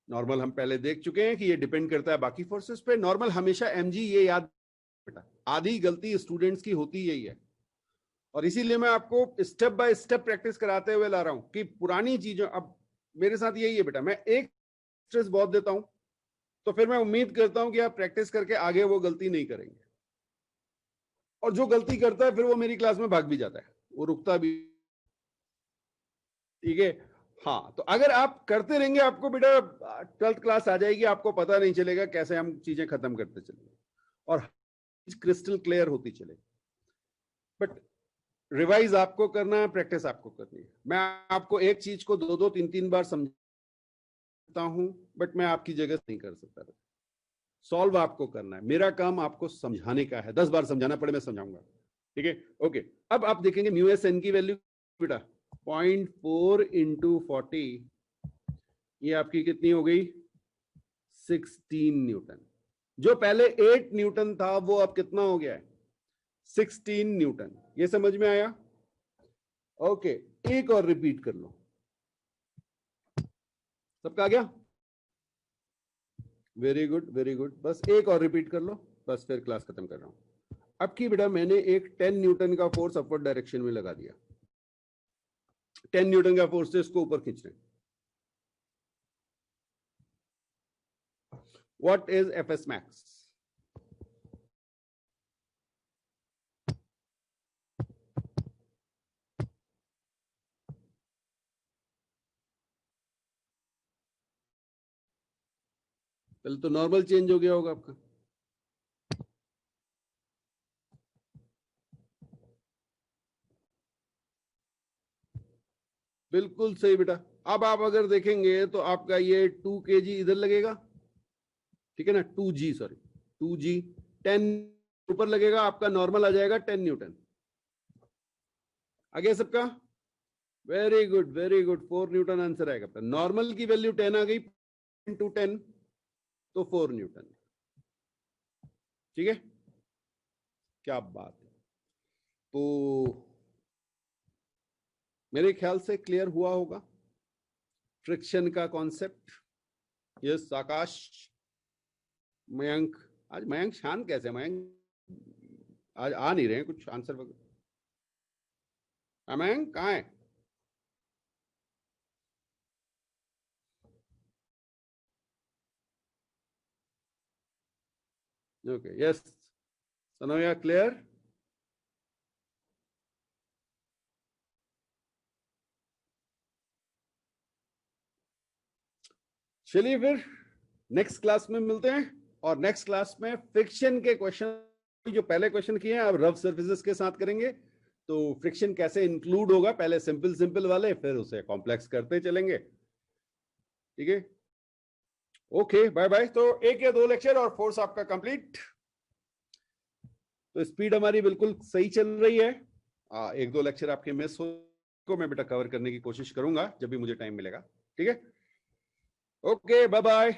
नॉर्मल हम पहले देख चुके हैं कि ये डिपेंड करता है बाकी फोर्सेस पे। नॉर्मल हमेशा mg, ये याद बेटा, आधी गलती स्टूडेंट्स की होती यही है, और इसीलिए मैं आपको स्टेप बाय स्टेप प्रैक्टिस कराते हुए ला रहा हूं कि पुरानी चीजों, अब मेरे साथ यही है बेटा, मैं एक स्ट्रेस बहुत देता हूं तो फिर मैं उम्मीद करता हूं कि आप प्रैक्टिस करके आगे वो गलती नहीं करेंगे, और जो गलती करता है फिर वो मेरी क्लास में भाग भी जाता है, वो रुकता भी। ठीक है, हाँ, तो अगर आप करते रहेंगे आपको बेटा 12th क्लास आ जाएगी, आपको पता नहीं चलेगा कैसे हम चीजें खत्म करते चलेंगे और क्रिस्टल क्लियर होती चले। बट रिवाइज आपको करना है, प्रैक्टिस आपको करनी है। मैं आपको एक चीज को 2-2, 3-3 बार समझता हूं, बट मैं आपकी जगह नहीं कर सकता। सॉल्व आपको करना है, मेरा काम आपको समझाने का है। 10 बार समझाना पड़े मैं समझाऊंगा, ठीक है? ओके, अब आप देखेंगे म्यू एस एन की वैल्यू बेटा 0.4 इंटू 40, ये आपकी कितनी हो गई? 16 न्यूटन। जो पहले 8 न्यूटन था वो अब कितना हो गया है? 16 न्यूटन। ये समझ में आया? ओके, एक और रिपीट कर लो। सबका आ गया? Very good, very good. बस एक और रिपीट कर लो, बस फिर क्लास खत्म कर रहा हूं। अब की बेटा मैंने एक 10 न्यूटन का फोर्स अपवर्ड डायरेक्शन में लगा दिया। 10 न्यूटन का फोर्स से इसको ऊपर खींच रहे हैं। What is FS max? पहले तो नॉर्मल चेंज हो गया होगा आपका। बिल्कुल सही बेटा। अब आप अगर देखेंगे तो आपका ये 2 kg इधर लगेगा, ठीक है ना? 2g, सॉरी 2g, 10 ऊपर लगेगा, आपका नॉर्मल आ जाएगा 10 न्यूटन। आ गया सबका? Very good, very good. 4 Newton answer आएगा। नॉर्मल की वैल्यू 10 आ गई, इंटू 10 तो 4 न्यूटन। ठीक है, क्या बात है। तो मेरे ख्याल से क्लियर हुआ होगा फ्रिक्शन का कॉन्सेप्ट। यस आकाश, मयंक। आज मयंक शांत कैसे? मयंक आज आ नहीं रहे हैं कुछ आंसर वगैरह। मयंक कहाँ है? Okay, yes Sanoya, clear? चलिए फिर नेक्स्ट क्लास में मिलते हैं, और नेक्स्ट क्लास में फ्रिक्शन के क्वेश्चन, जो पहले क्वेश्चन किए हैं अब रफ सर्फेसेस के साथ करेंगे। तो फ्रिक्शन कैसे इंक्लूड होगा, पहले सिंपल सिंपल वाले, फिर उसे कॉम्प्लेक्स करते चलेंगे। ठीक है, ओके, बाय बाय। तो 1 या 2 लेक्चर और फोर्स आपका कंप्लीट। तो स्पीड हमारी बिल्कुल सही चल रही है। 1-2 लेक्चर आपके मिस हो को मैं बेटा कवर करने की कोशिश करूंगा जब भी मुझे टाइम मिलेगा। ठीक है, ओके, बाय बाय।